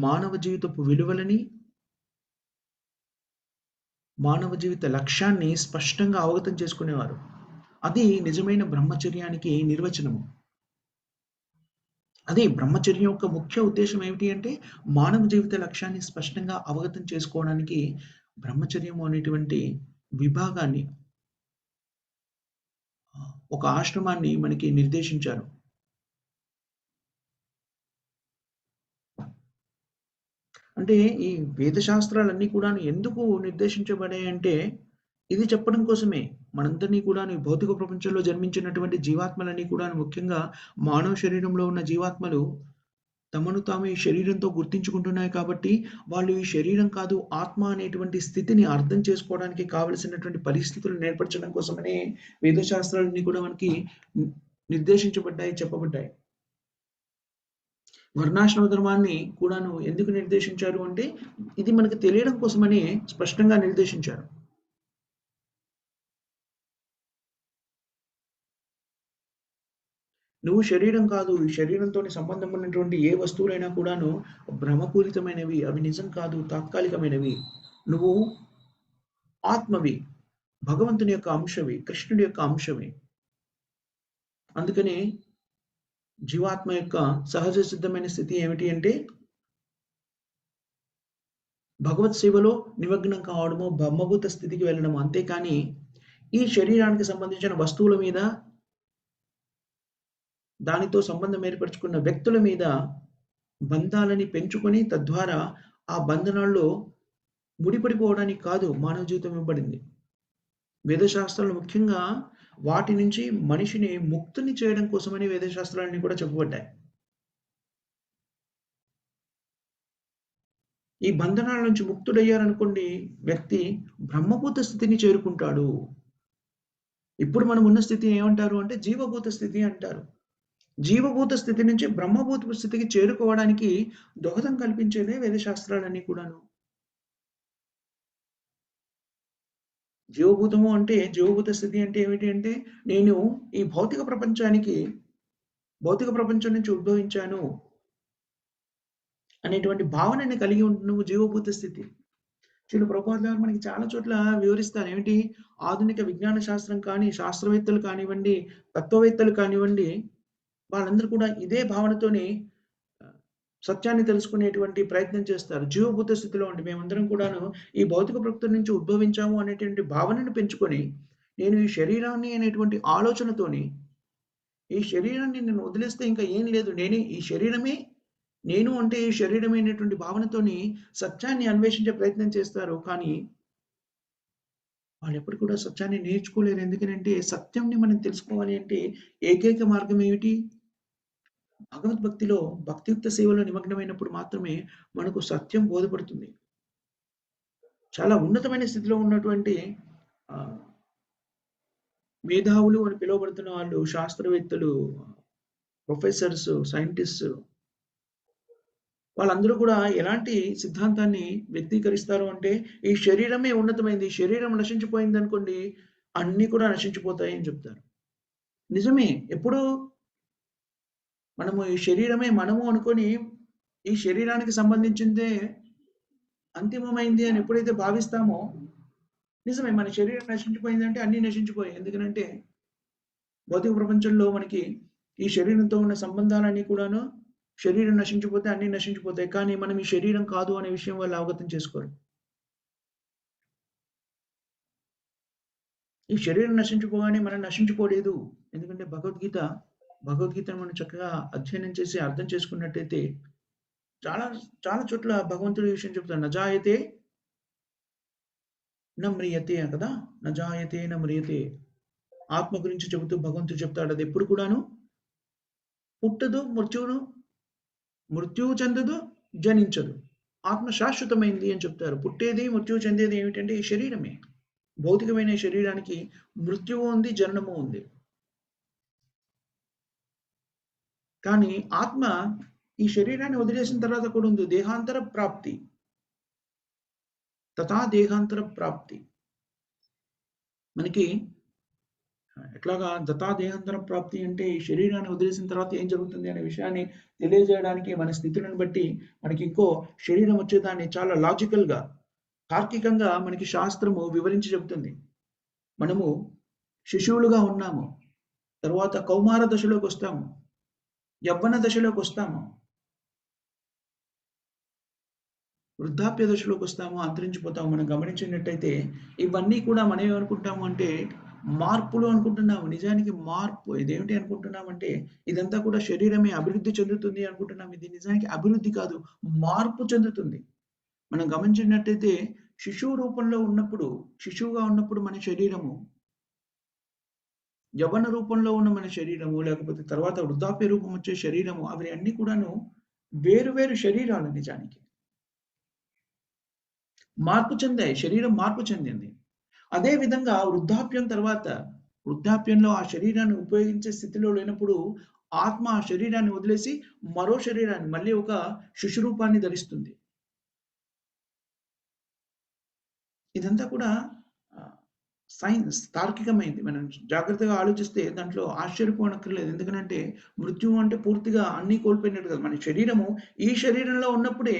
మానవ జీవితపు విలువలని, మానవ జీవిత లక్ష్యాన్ని స్పష్టంగా అవగతం చేసుకునేవారు. అది నిజమైన బ్రహ్మచర్యానికి నిర్వచనము. అదే బ్రహ్మచర్యం యొక్క ముఖ్య ఉద్దేశ్యం ఏమిటి అంటే, మానవ జీవిత లక్ష్యాన్ని స్పష్టంగా అవగతం చేసుకోవడానికి బ్రహ్మచర్యము అనేటువంటి విభాగాన్ని ఒక ఆశ్రమాన్ని మనకి నిర్దేశించారు. అంటే ఈ వేద శాస్త్రాలన్నీ కూడాను ఎందుకు నిర్దేశించబడాయంటే, ఇది చెప్పడం కోసమే. మనందరినీ కూడాను ఈ భౌతిక ప్రపంచంలో జన్మించినటువంటి జీవాత్మలన్నీ కూడాను ముఖ్యంగా మానవ శరీరంలో ఉన్న జీవాత్మలు తమను తాము ఈ శరీరంతో గుర్తించుకుంటున్నాయి కాబట్టి, వాళ్ళు ఈ శరీరం కాదు ఆత్మ అనేటువంటి స్థితిని అర్థం చేసుకోవడానికి కావలసినటువంటి పరిస్థితులను ఏర్పరచడం కోసమనే వేద శాస్త్రాలన్నీ కూడా మనకి ని నిర్దేశించబడ్డాయి, చెప్పబడ్డాయి. వర్ణాశ్రమ ధర్మాన్ని కూడాను ఎందుకు నిర్దేశించారు అంటే, ఇది మనకు తెలియడం కోసమని స్పష్టంగా నిర్దేశించారు. నువ్వు శరీరం కాదు. ఈ శరీరంతోని సంబంధం ఉన్నటువంటి ఏ వస్తువులైనా కూడాను భ్రమపూరితమైనవి. అవి నిజం కాదు. తాత్కాలికమైనవి. నువ్వు ఆత్మవి. భగవంతుని యొక్క అంశవి. కృష్ణుడి యొక్క అంశవి. అందుకనే జీవాత్మ యొక్క సహజ సిద్ధమైన స్థితి ఏమిటి అంటే, భగవత్ సేవలో నిమగ్నం కావడము, బ్రహ్మభూత స్థితికి వెళ్ళడము. అంతేకాని, ఈ శరీరానికి సంబంధించిన వస్తువుల మీద, దానితో సంబంధం ఏర్పరచుకున్న వ్యక్తుల మీద బంధాలని పెంచుకొని, తద్వారా ఆ బంధనాల్లో ముడిపడిపోవడానికి కాదు మానవ జీవితం ఇవ్వబడింది. వేదశాస్త్రాలు ముఖ్యంగా వాటి నుంచి మనిషిని ముక్తుని చేయడం కోసమని వేదశాస్త్రాలన్నీ కూడా చెప్పబడ్డాయి. ఈ బంధనాల నుంచి ముక్తుడయ్యారనుకోండి వ్యక్తి బ్రహ్మభూత స్థితిని చేరుకుంటాడు. ఇప్పుడు మనం ఉన్న స్థితి ఏమంటారు అంటే జీవభూత స్థితి అంటారు. జీవభూత స్థితి నుంచి బ్రహ్మభూత స్థితికి చేరుకోవడానికి దోహదం కల్పించేదే వేదశాస్త్రాలన్నీ కూడాను. జీవభూతము అంటే జీవభూత స్థితి అంటే ఏమిటి అంటే నేను ఈ భౌతిక ప్రపంచం నుంచి ఉద్భవించాను అనేటువంటి భావనని కలిగి నువ్వు జీవభూత స్థితి. శీల ప్రభుపాదుల గారు మనకి చాలా చోట్ల వివరిస్తారు. ఏమిటి? ఆధునిక విజ్ఞాన శాస్త్రం కానీ, శాస్త్రవేత్తలు కానివ్వండి, తత్వవేత్తలు కానివ్వండి, వాళ్ళందరూ కూడా ఇదే భావనతోని సత్యాన్ని తెలుసుకునేటువంటి ప్రయత్నం చేస్తారు. జీవభూత స్థితిలో ఉండి మేమందరం కూడాను ఈ భౌతిక ప్రకృతి నుంచి ఉద్భవించాము అనేటువంటి భావనను పెంచుకొని, నేను ఈ శరీరాన్ని అనేటువంటి ఆలోచనతోని, ఈ శరీరాన్ని నేను వదిలేస్తే ఇంకా ఏం లేదు. నేనే ఈ శరీరమే నేను అంటే ఈ శరీరమైనటువంటి భావనతోని సత్యాన్ని అన్వేషించే ప్రయత్నం చేస్తారు. కానీ వాళ్ళెప్పుడు కూడా సత్యాన్ని నేర్చుకోలేరు. ఎందుకనంటే సత్యంని మనం తెలుసుకోవాలి అంటే ఏకైక మార్గం ఏమిటి? భగవద్భక్తిలో భక్తియుక్త సేవలో నిమగ్నమైనప్పుడు మాత్రమే మనకు సత్యం బోధపడుతుంది. చాలా ఉన్నతమైన స్థితిలో ఉన్నటువంటి ఆహ్, మేధావులు అని పిలువబడుతున్న వాళ్ళు శాస్త్రవేత్తలు, ప్రొఫెసర్స్, సైంటిస్ట్స్ వాళ్ళందరూ కూడా ఎలాంటి సిద్ధాంతాన్ని వ్యక్తీకరిస్తారు అంటే, ఈ శరీరమే ఉన్నతమైంది. ఈ శరీరం నశించిపోయిందనుకోండి, అన్నీ కూడా నశించిపోతాయని చెప్తారు. నిజమే. ఎప్పుడు మనము ఈ శరీరమే మనము అనుకోని, ఈ శరీరానికి సంబంధించిందే అంతిమమైంది అని ఎప్పుడైతే భావిస్తామో, నిజమే మన శరీరం నశించిపోయిందంటే అన్నీ నశించిపోయాయి. ఎందుకనంటే, భౌతిక ప్రపంచంలో మనకి ఈ శరీరంతో ఉన్న సంబంధాలన్నీ కూడాను శరీరం నశించిపోతే అన్నీ నశించిపోతాయి. కానీ మనం ఈ శరీరం కాదు అనే విషయం వాళ్ళు అవగతం చేసుకోరు. ఈ శరీరం నశించిపోగానే మనం నశించిపోలేదు. ఎందుకంటే భగవద్గీతను మనం చక్కగా అధ్యయనం చేసి అర్థం చేసుకున్నట్టయితే చాలా చాలా చోట్ల భగవంతుడు ఈ విషయం చెప్తాడు. నజాయతే న మ్రియతే కదా! నజాయతే న మ్రియతే. ఆత్మ గురించి చెబుతూ భగవంతుడు చెప్తాడు. అది ఎప్పుడు కూడాను పుట్టదు, మృత్యువు చెందదు, జనించదు. ఆత్మ శాశ్వతమైంది అని చెప్తారు. పుట్టేది, మృత్యువు చెందేది ఏమిటంటే ఈ శరీరమే. భౌతికమైన ఈ శరీరానికి మృత్యువు ఉంది, జననము ఉంది. కానీ ఆత్మ ఈ శరీరాన్ని వదిలేసిన తర్వాత కూడా ఉంది. దేహాంతర ప్రాప్తి. తథా దేహాంతర ప్రాప్తి. మనకి ఎట్లాగా దత్తా దేహాంతర ప్రాప్తి అంటే ఈ శరీరాన్ని వదిలేసిన తర్వాత ఏం జరుగుతుంది అనే విషయాన్ని తెలియజేయడానికి మన స్థితులను బట్టి మనకి ఇంకో శరీరం వచ్చేదాన్ని చాలా లాజికల్గా తార్కికంగా మనకి శాస్త్రము వివరించి చెబుతుంది. మనము శిశువులుగా ఉన్నాము, తర్వాత కౌమార దశలోకి వస్తాము, యవ్వన దశలోకి వస్తాము, వృద్ధాప్య దశలోకి వస్తాము, అంతరించిపోతాము. మనం గమనించినట్టయితే ఇవన్నీ కూడా మనం ఏమనుకుంటాము అంటే మార్పులు అనుకుంటున్నాము. నిజానికి మార్పు ఇదేమిటి అనుకుంటున్నామంటే ఇదంతా కూడా శరీరమే అభివృద్ధి చెందుతుంది అనుకుంటున్నాం. ఇది నిజానికి అభివృద్ధి కాదు, మార్పు చెందుతుంది. మనం గమనించినట్టయితే శిశువుగా ఉన్నప్పుడు మన శరీరము, యవ్వన రూపంలో ఉన్న మన శరీరము, లేకపోతే తర్వాత వృద్ధాప్య రూపం వచ్చే శరీరము, అవి అన్నీ కూడాను వేరు వేరు శరీరాలు నిజానికి. మార్పు చెందాయి. శరీరం మార్పు చెందింది. అదే విధంగా వృద్ధాప్యంలో ఆ శరీరాన్ని ఉపయోగించే స్థితిలో లేనప్పుడు ఆత్మ ఆ శరీరాన్ని వదిలేసి మరో శరీరాన్ని మళ్ళీ ఒక శిశు రూపాన్ని ధరిస్తుంది. ఇదంతా కూడా సైన్స్ తార్కికమైంది. మనం జాగ్రత్తగా ఆలోచిస్తే దాంట్లో ఆశ్చర్యపోనక్కర్లేదు. ఎందుకనంటే మృత్యువు అంటే పూర్తిగా అన్నీ కోల్పోయినట్టు కాదు. మన శరీరము ఈ శరీరంలో ఉన్నప్పుడే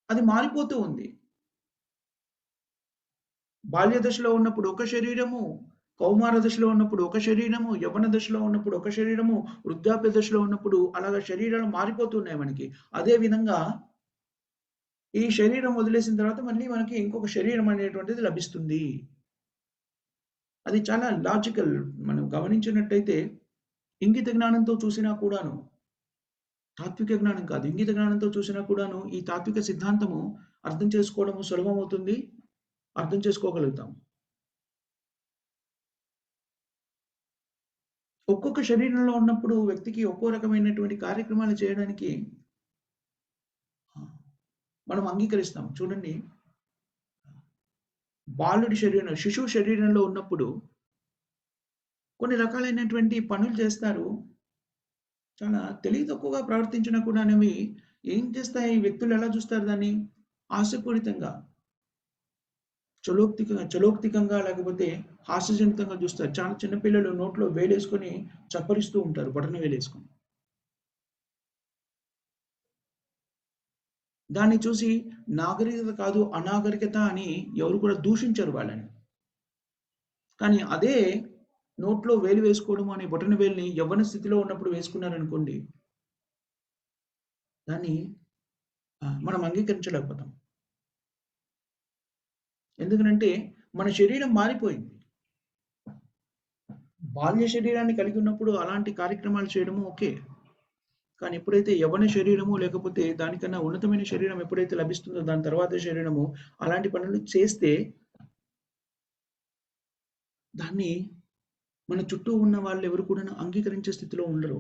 అది మారిపోతూ ఉంది. బాల్య దశలో ఉన్నప్పుడు ఒక శరీరము, కౌమార దశలో ఉన్నప్పుడు ఒక శరీరము, యవ్వన దశలో ఉన్నప్పుడు ఒక శరీరము, వృద్ధాప్య దశలో ఉన్నప్పుడు అలాగా శరీరాలు మారిపోతున్నాయి మనకి. అదే విధంగా ఈ శరీరం వదిలేసిన తర్వాత మళ్ళీ మనకి ఇంకొక శరీరం అనేటువంటిది లభిస్తుంది. అది చాలా లాజికల్. మనం గమనించినట్టయితే ఇంగిత జ్ఞానంతో చూసినా కూడాను, తాత్విక జ్ఞానం కాదు, ఇంగిత జ్ఞానంతో చూసినా కూడాను ఈ తాత్విక సిద్ధాంతము అర్థం చేసుకోవడము సులభమవుతుంది. అర్థం చేసుకోగలుగుతాం. ఒక్కొక్క శరీరంలో ఉన్నప్పుడు వ్యక్తికి ఒక్కో రకమైనటువంటి కార్యక్రమాలు చేయడానికి మనం అంగీకరిస్తాం. చూడండి, శిశువు శరీరంలో ఉన్నప్పుడు కొన్ని రకాలైనటువంటి పనులు చేస్తారు. చాలా తెలివి తక్కువగా ప్రవర్తించినా కూడానేవి ఏం చేస్తాయి, వ్యక్తులు ఎలా చూస్తారు దాన్ని? హాస్యపూరితంగా, చలోక్తికంగా లేకపోతే హాస్యజనితంగా చూస్తారు. చాలా చిన్న పిల్లలు నోట్లో వేలేసుకొని చప్పరిస్తూ ఉంటారు, బొటన వేలేసుకొని. దాన్ని చూసి నాగరికత కాదు, అనాగరికత అని ఎవరు కూడా దూషించరు వాళ్ళని. కానీ అదే నోట్లో వేలు వేసుకోవడం అనే బొటన వేలుని యవ్వన స్థితిలో ఉన్నప్పుడు వేసుకున్నారనుకోండి, దాన్ని మనం అంగీకరించలేకపోతాం. ఎందుకనంటే మన శరీరం మారిపోయింది. బాల్య శరీరాన్ని కలిగి ఉన్నప్పుడు అలాంటి కార్యక్రమాలు చేయడము ఓకే. కానీ ఎప్పుడైతే యవ్వన శరీరము లేకపోతే దానికన్నా ఉన్నతమైన శరీరం ఎప్పుడైతే లభిస్తుందో దాని తర్వాత శరీరము అలాంటి పనులు చేస్తే దాన్ని మన చుట్టూ ఉన్న వాళ్ళు ఎవరు కూడా అంగీకరించే స్థితిలో ఉండరు.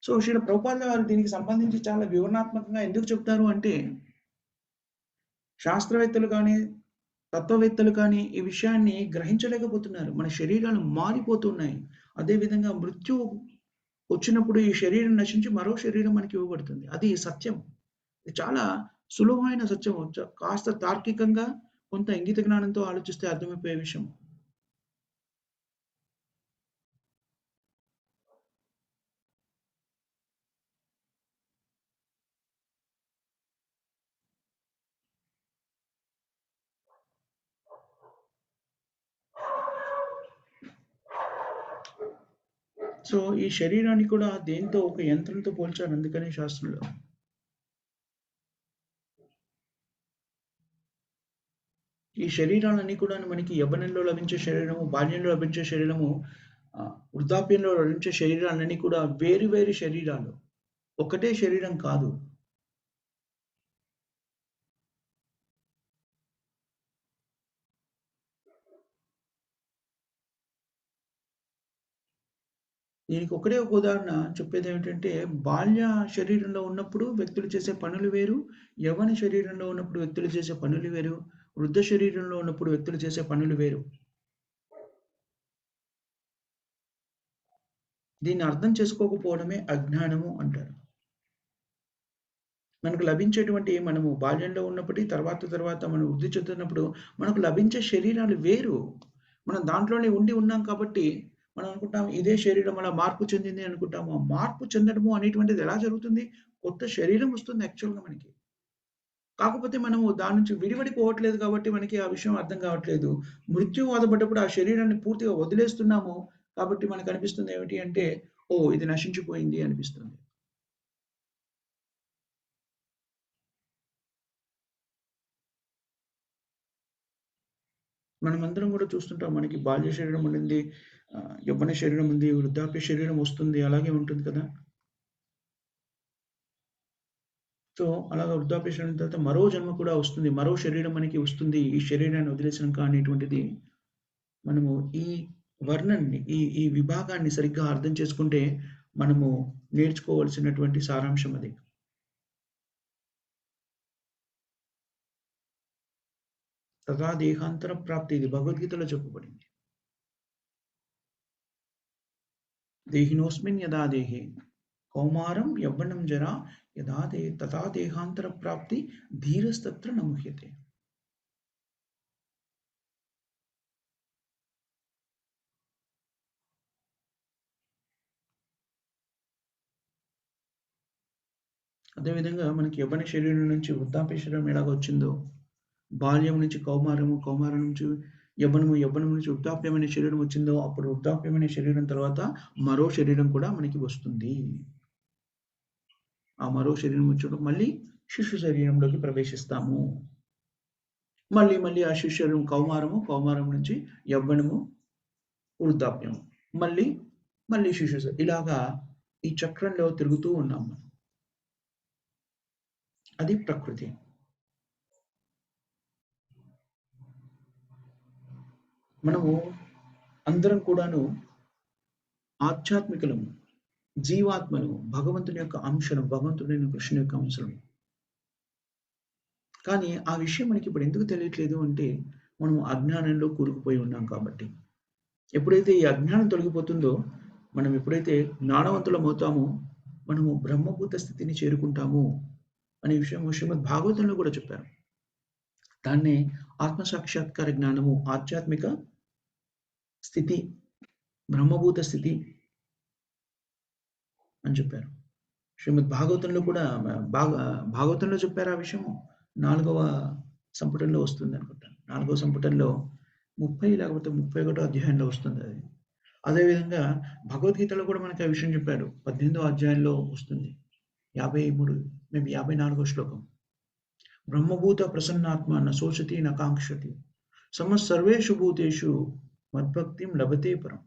సో శ్రీల ప్రభుపాదుల వారు దీనికి సంబంధించి చాలా వివరణాత్మకంగా ఎందుకు చెప్తారు అంటే, శాస్త్రవేత్తలు కానీ తత్వవేత్తలు కానీ ఈ విషయాన్ని గ్రహించలేకపోతున్నారు. మన శరీరాలు మారిపోతున్నాయి. అదేవిధంగా మృత్యువు వచ్చినప్పుడు ఈ శరీరం నశించి మరో శరీరం మనకి ఇవ్వబడుతుంది. అది సత్యం. ఇది చాలా సులభమైన సత్యం. కాస్త తార్కికంగా కొంత ఇంగిత జ్ఞానంతో ఆలోచిస్తే అర్థమైపోయే విషయం. సో ఈ శరీరాన్ని కూడా దేంతో ఒక యంత్రంతో పోల్చారు అందుకనే శాస్త్రంలో. ఈ శరీరాలన్నీ కూడాను మనకి యవ్వనంలో లభించే శరీరము, బాల్యంలో లభించే శరీరము, వృద్ధాప్యంలో లభించే శరీరాలన్నీ కూడా వేరు వేరు శరీరాలు. ఒకటే శరీరం కాదు. దీనికి ఒకటే ఒక ఉదాహరణ చెప్పేదేమిటంటే, బాల్య శరీరంలో ఉన్నప్పుడు వ్యక్తులు చేసే పనులు వేరు, యవ్వన శరీరంలో ఉన్నప్పుడు వ్యక్తులు చేసే పనులు వేరు, వృద్ధ శరీరంలో ఉన్నప్పుడు వ్యక్తులు చేసే పనులు వేరు. దీన్ని అర్థం చేసుకోకపోవడమే అజ్ఞానము అంటారు. మనకు లభించేటువంటి మనము బాల్యంలో ఉన్నప్పటి తర్వాత మనం వృద్ధి చెందుతున్నప్పుడు మనకు లభించే శరీరాలు వేరు. మనం దాంట్లోనే ఉండి ఉన్నాం కాబట్టి మనం అనుకుంటాం ఇదే శరీరం అలా మార్పు చెందింది అనుకుంటాము. ఆ మార్పు చెందడము అనేటువంటిది ఎలా జరుగుతుంది? కొత్త శరీరం వస్తుంది యాక్చువల్‌గా మనకి. కాకపోతే మనము దాని నుంచి విడివడిపోవట్లేదు కాబట్టి మనకి ఆ విషయం అర్థం కావట్లేదు. మృత్యువు బాధపడ్డప్పుడు ఆ శరీరాన్ని పూర్తిగా వదిలేస్తున్నాము. కాబట్టి మనకనిపిస్తుంది ఏమిటి అంటే, ఓహ్! ఇది నశించిపోయింది అనిపిస్తుంది. మనమందరం గూడా చూస్తుంటాం. మనకి బాల్య శరీరం ఉండింది. యవ్వన శరీరం ఉంది. వృద్ధాప్య శరీరం వస్తుంది. అలాగే ఉంటుంది కదా! సో, అలాగా వృద్ధాప్య శరీరం తర్వాత మరో జన్మ కూడా వస్తుంది. మరో శరీరం మనకి వస్తుంది. ఈ శరీరాన్ని వదిలేసినంక అనేటువంటిది మనము ఈ వర్ణనని, ఈ విభాగాన్ని సరిగ్గా అర్థం చేసుకుంటే మనము నేర్చుకోవాల్సినటువంటి సారాంశం అది. తథా దేహాంతర ప్రాప్తి ఇది భగవద్గీతలో చెప్పబడింది. దేహినోస్మిన్ యదా దేహే కౌమారం యవ్వనం జరా యదా తథా దేహాంతర ప్రాప్తి ధీరస్తత్ర న ముహ్యతే. అదేవిధంగా మనకి యవ్వన శరీరం నుంచి వృద్ధాప్య శరీరం ఎలాగొచ్చిందో, బాల్యం నుంచి కౌమారము, కౌమారం నుంచి యవ్వనము, యవ్వనం నుంచి వృద్ధాప్యం అనే శరీరం వచ్చిందో, అప్పుడు వృద్ధాప్యం అనే శరీరం తర్వాత మరో శరీరం కూడా మనకి వస్తుంది. ఆ మరో శరీరం వచ్చినప్పుడు మళ్ళీ శిశు శరీరంలోకి ప్రవేశిస్తాము. మళ్ళీ ఆ శిశు శరీరం కౌమారము, కౌమారం నుంచి యవ్వనము, వృద్ధాప్యము. మళ్ళీ, మళ్ళీ ఇలాగా ఈ చక్రంలో తిరుగుతూ ఉన్నాం మనం. అది ప్రకృతి. మనము అందరం కూడాను ఆధ్యాత్మికులము. జీవాత్మలు, భగవంతుని యొక్క అంశలు, భగవంతుడైన కృష్ణుని యొక్క అంశలు. కానీ ఆ విషయం మనకిప్పుడు ఎందుకు తెలియట్లేదు అంటే, మనం అజ్ఞానంలో కూరుకుపోయి ఉన్నాం కాబట్టి. ఎప్పుడైతే ఈ అజ్ఞానం తొలగిపోతుందో, మనం ఎప్పుడైతే జ్ఞానవంతులమవుతామో, మనము బ్రహ్మభూత స్థితిని చేరుకుంటాము అనే విషయం శ్రీమద్ భాగవతంలో కూడా చెప్పారు. దాన్నే ఆత్మ సాక్షాత్కార జ్ఞానము, ఆధ్యాత్మిక స్థితి, బ్రహ్మభూత స్థితి అని చెప్పారు. శ్రీమద్ భాగవతంలో కూడా భాగ భాగవతంలో చెప్పారు ఆ విషయము. 4వ సంపుటంలో వస్తుందనుకుంటా. 4వ సంపుటంలో 30 లేకపోతే 31 అధ్యాయంలో వస్తుందది. అదే విధంగా భగవద్గీతలో కూడా మనకి ఆ విషయం చెప్పాడు. 18వ అధ్యాయంలో వస్తుంది. 53 మేబీ 54వ శ్లోకం. బ్రహ్మభూత ప్రసన్నాత్మ న శోచతి న కాంక్షతి. సర్వేషు భూతేషు మద్భక్తిం లభతే పరం.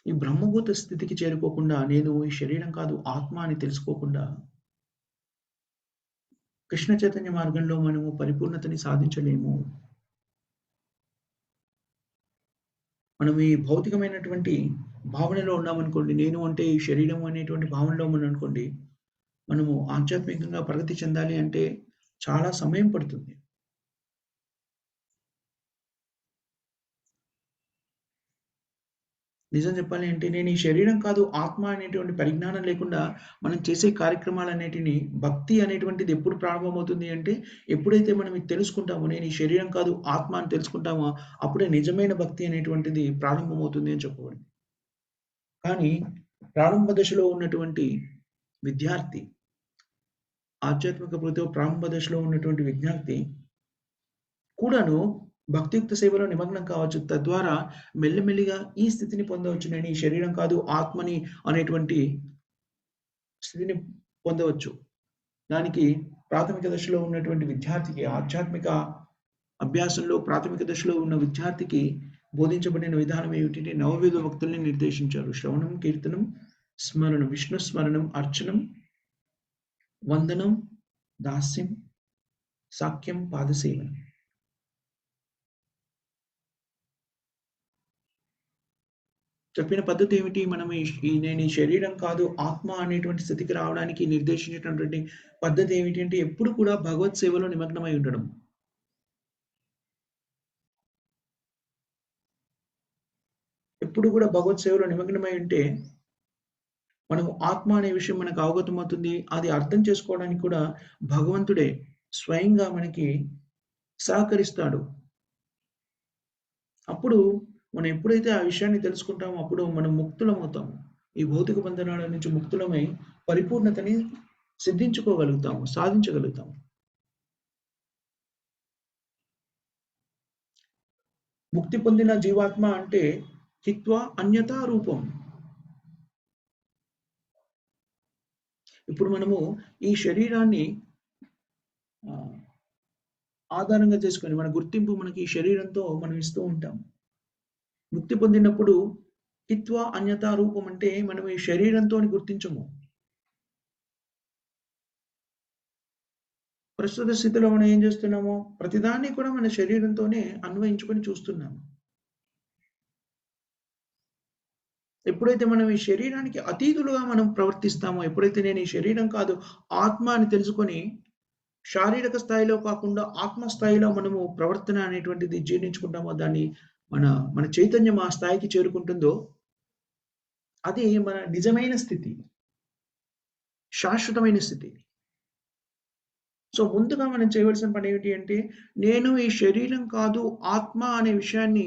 ఈ బ్రహ్మభూత స్థితికి చేరుకోకుండా, నేను ఈ శరీరం కాదు ఆత్మ అని తెలుసుకోకుండా, కృష్ణ చైతన్య మార్గంలో మనము పరిపూర్ణతని సాధించలేము. మనం ఈ భౌతికమైనటువంటి భావనలో ఉన్నామనుకోండి, నేను అంటే ఈ శరీరం అనేటువంటి భావనలో ఉన్నామనుకోండి, మనము ఆధ్యాత్మికంగా ప్రగతి చెందాలి అంటే చాలా సమయం పడుతుంది. నిజం చెప్పాలి అంటే నేను ఈ శరీరం కాదు ఆత్మ అనేటువంటి పరిజ్ఞానం లేకుండా మనం చేసే కార్యక్రమాలన్నిటిని భక్తి అనేటువంటిది ఎప్పుడు ప్రారంభమవుతుంది అంటే ఎప్పుడైతే మనం ఇది తెలుసుకుంటామో నేను ఈ శరీరం కాదు ఆత్మ అని తెలుసుకుంటామో అప్పుడే నిజమైన భక్తి అనేటువంటిది ప్రారంభమవుతుంది అని చెప్పబడింది. కానీ ప్రారంభ దశలో ఉన్నటువంటి విద్యార్థి ఆధ్యాత్మిక వృత్తిలో ప్రారంభ దశలో ఉన్నటువంటి విద్యార్థి కూడాను భక్తియుక్త సేవలో నిమగ్నం కావచ్చు. తద్వారా మెల్లిమెల్లిగా ఈ స్థితిని పొందవచ్చు. నేను ఈ శరీరం కాదు ఆత్మని అనేటువంటి స్థితిని పొందవచ్చు. దానికి ప్రాథమిక దశలో ఉన్నటువంటి విద్యార్థికి ఆధ్యాత్మిక అభ్యాసంలో ప్రాథమిక దశలో ఉన్న విద్యార్థికి బోధించబడిన విధానం ఏమిటంటే నవవిధ భక్తుల్ని నిర్దేశించారు. శ్రవణం, కీర్తనం, స్మరణం, విష్ణు స్మరణం, అర్చనం, వందనం, దాస్యం, సాఖ్యం, పాదసేవనం. చెప్పిన పద్ధతి ఏమిటి? మనం నేను ఈ శరీరం కాదు ఆత్మ అనేటువంటి స్థితికి రావడానికి నిర్దేశించినటువంటి పద్ధతి ఏమిటి అంటే ఎప్పుడు కూడా భగవత్ సేవలో నిమగ్నమై ఉండడం. ఎప్పుడు కూడా భగవత్ సేవలో నిమగ్నమై ఉంటే మనము ఆత్మ అనే విషయం మనకు అవగతమవుతుంది. అది అర్థం చేసుకోవడానికి కూడా భగవంతుడే స్వయంగా మనకి సహకరిస్తాడు. అప్పుడు మనం ఎప్పుడైతే ఆ విషయాన్ని తెలుసుకుంటామో అప్పుడు మనం ముక్తులమవుతాము. ఈ భౌతిక బంధనాల నుంచి ముక్తులమై పరిపూర్ణతని సిద్ధించుకోగలుగుతాము, సాధించగలుగుతాము. ముక్తి పొందిన జీవాత్మ అంటే హిత్వా అన్యతా రూపం. ఇప్పుడు మనము ఈ శరీరాన్ని ఆధారంగా చేసుకొని మన గుర్తింపు మనకి ఈ శరీరంతో మనం ఇస్తూ ఉంటాం. ముక్తి పొందినప్పుడు హిత్వా అన్యతా రూపం అంటే మనం ఈ శరీరంతోని గుర్తించము. ప్రస్తుత స్థితిలో మనం ఏం చేస్తున్నాము? ప్రతిదాన్ని కూడా మన శరీరంతోనే అన్వయించుకొని చూస్తున్నాము. ఎప్పుడైతే మనం ఈ శరీరానికి అతీతులుగా మనం ప్రవర్తిస్తామో, ఎప్పుడైతే నేను ఈ శరీరం కాదు ఆత్మ అని తెలుసుకొని శారీరక స్థాయిలో కాకుండా ఆత్మ స్థాయిలో మనము ప్రవర్తన అనేటువంటిది జీర్ణించుకుంటామో దాన్ని మన మన చైతన్యం ఆ స్థాయికి చేరుకుంటుందో అది మన నిజమైన స్థితి. శాశ్వతమైన స్థితి. సో ముందుగా మనం చేయవలసిన పని ఏమిటి అంటే నేను ఈ శరీరం కాదు ఆత్మ అనే విషయాన్ని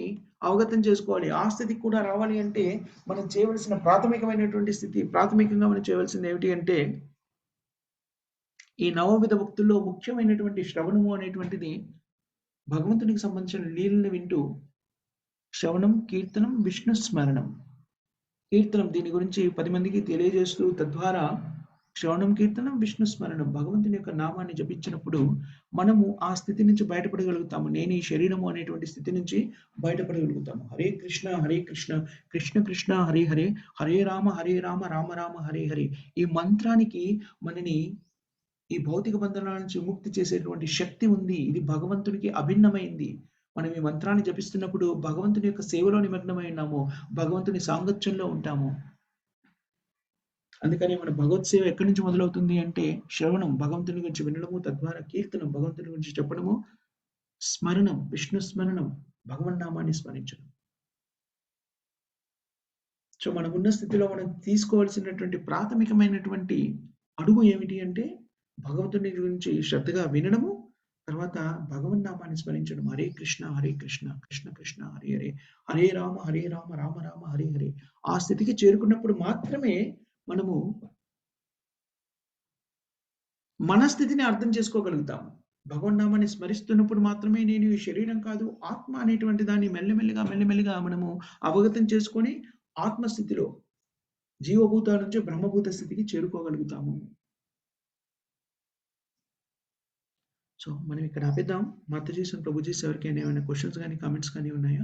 అవగతం చేసుకోవాలి. ఆ స్థితికి కూడా రావాలి అంటే మనం చేయవలసిన ప్రాథమికమైనటువంటి స్థితి ప్రాథమికంగా మనం చేయవలసింది ఏమిటి అంటే ఈ నవవిధ భక్తుల్లో ముఖ్యమైనటువంటి శ్రవణము అనేటువంటిది భగవంతునికి సంబంధించిన లీలలను వింటూ శ్రవణం, కీర్తనం, విష్ణు స్మరణం. కీర్తనం దీని గురించి 10 మందికి తెలియజేస్తూ తద్వారా శ్రవణం, కీర్తనం, విష్ణు స్మరణం భగవంతుని యొక్క నామాన్ని జపించినప్పుడు మనము ఆ స్థితి నుంచి బయటపడగలుగుతాము. నేను ఈ శరీరము అనేటువంటి స్థితి నుంచి బయటపడగలుగుతాము. హరే కృష్ణ హరే కృష్ణ కృష్ణ కృష్ణ హరే హరే హరే రామ రామ రామ హరే హరే. ఈ మంత్రానికి మనని ఈ భౌతిక బంధనాల నుంచి ముక్తి చేసేటువంటి శక్తి ఉంది. ఇది భగవంతునికి అభిన్నమైంది. మనం ఈ మంత్రాన్ని జపిస్తున్నప్పుడు భగవంతుని యొక్క సేవలో నిమగ్నమై ఉన్నాము. భగవంతుని సాంగత్యంలో ఉంటాము. అందుకని మన భగవత్ సేవ ఎక్కడి నుంచి మొదలవుతుంది అంటే శ్రవణం, భగవంతుని గురించి వినడము, తద్వారా కీర్తనం, భగవంతుని గురించి చెప్పడము, స్మరణం, విష్ణు స్మరణం, భగవన్నామాన్ని స్మరించడం. సో మనమున్న స్థితిలో మనం తీసుకోవాల్సినటువంటి ప్రాథమికమైనటువంటి అడుగు ఏమిటి అంటే భగవంతుని గురించి శ్రద్ధగా వినడము, తర్వాత భగవన్నామాన్ని స్మరించడం. హరే కృష్ణ కృష్ణ కృష్ణ హరే హరే హరే రామ రామ రామ హరే హరే. ఆ స్థితికి చేరుకున్నప్పుడు మాత్రమే మనము మన స్థితిని అర్థం చేసుకోగలుగుతాము. భగవన్నామాన్ని స్మరిస్తున్నప్పుడు మాత్రమే నేను ఈ శరీరం కాదు ఆత్మ అనేటువంటి దాన్ని మెల్లమెల్లిగా మనము అవగతం చేసుకొని ఆత్మస్థితిలో జీవభూత నుంచి బ్రహ్మభూత స్థితికి చేరుకోగలుగుతాము. సో మనం ఇక్కడ ఆపేద్దాం. మాతాజీస్ అండ్ ప్రభుజీస్ ఎవరికైనా ఏమైనా క్వశ్చన్స్ కానీ కామెంట్స్ కానీ ఉన్నాయా?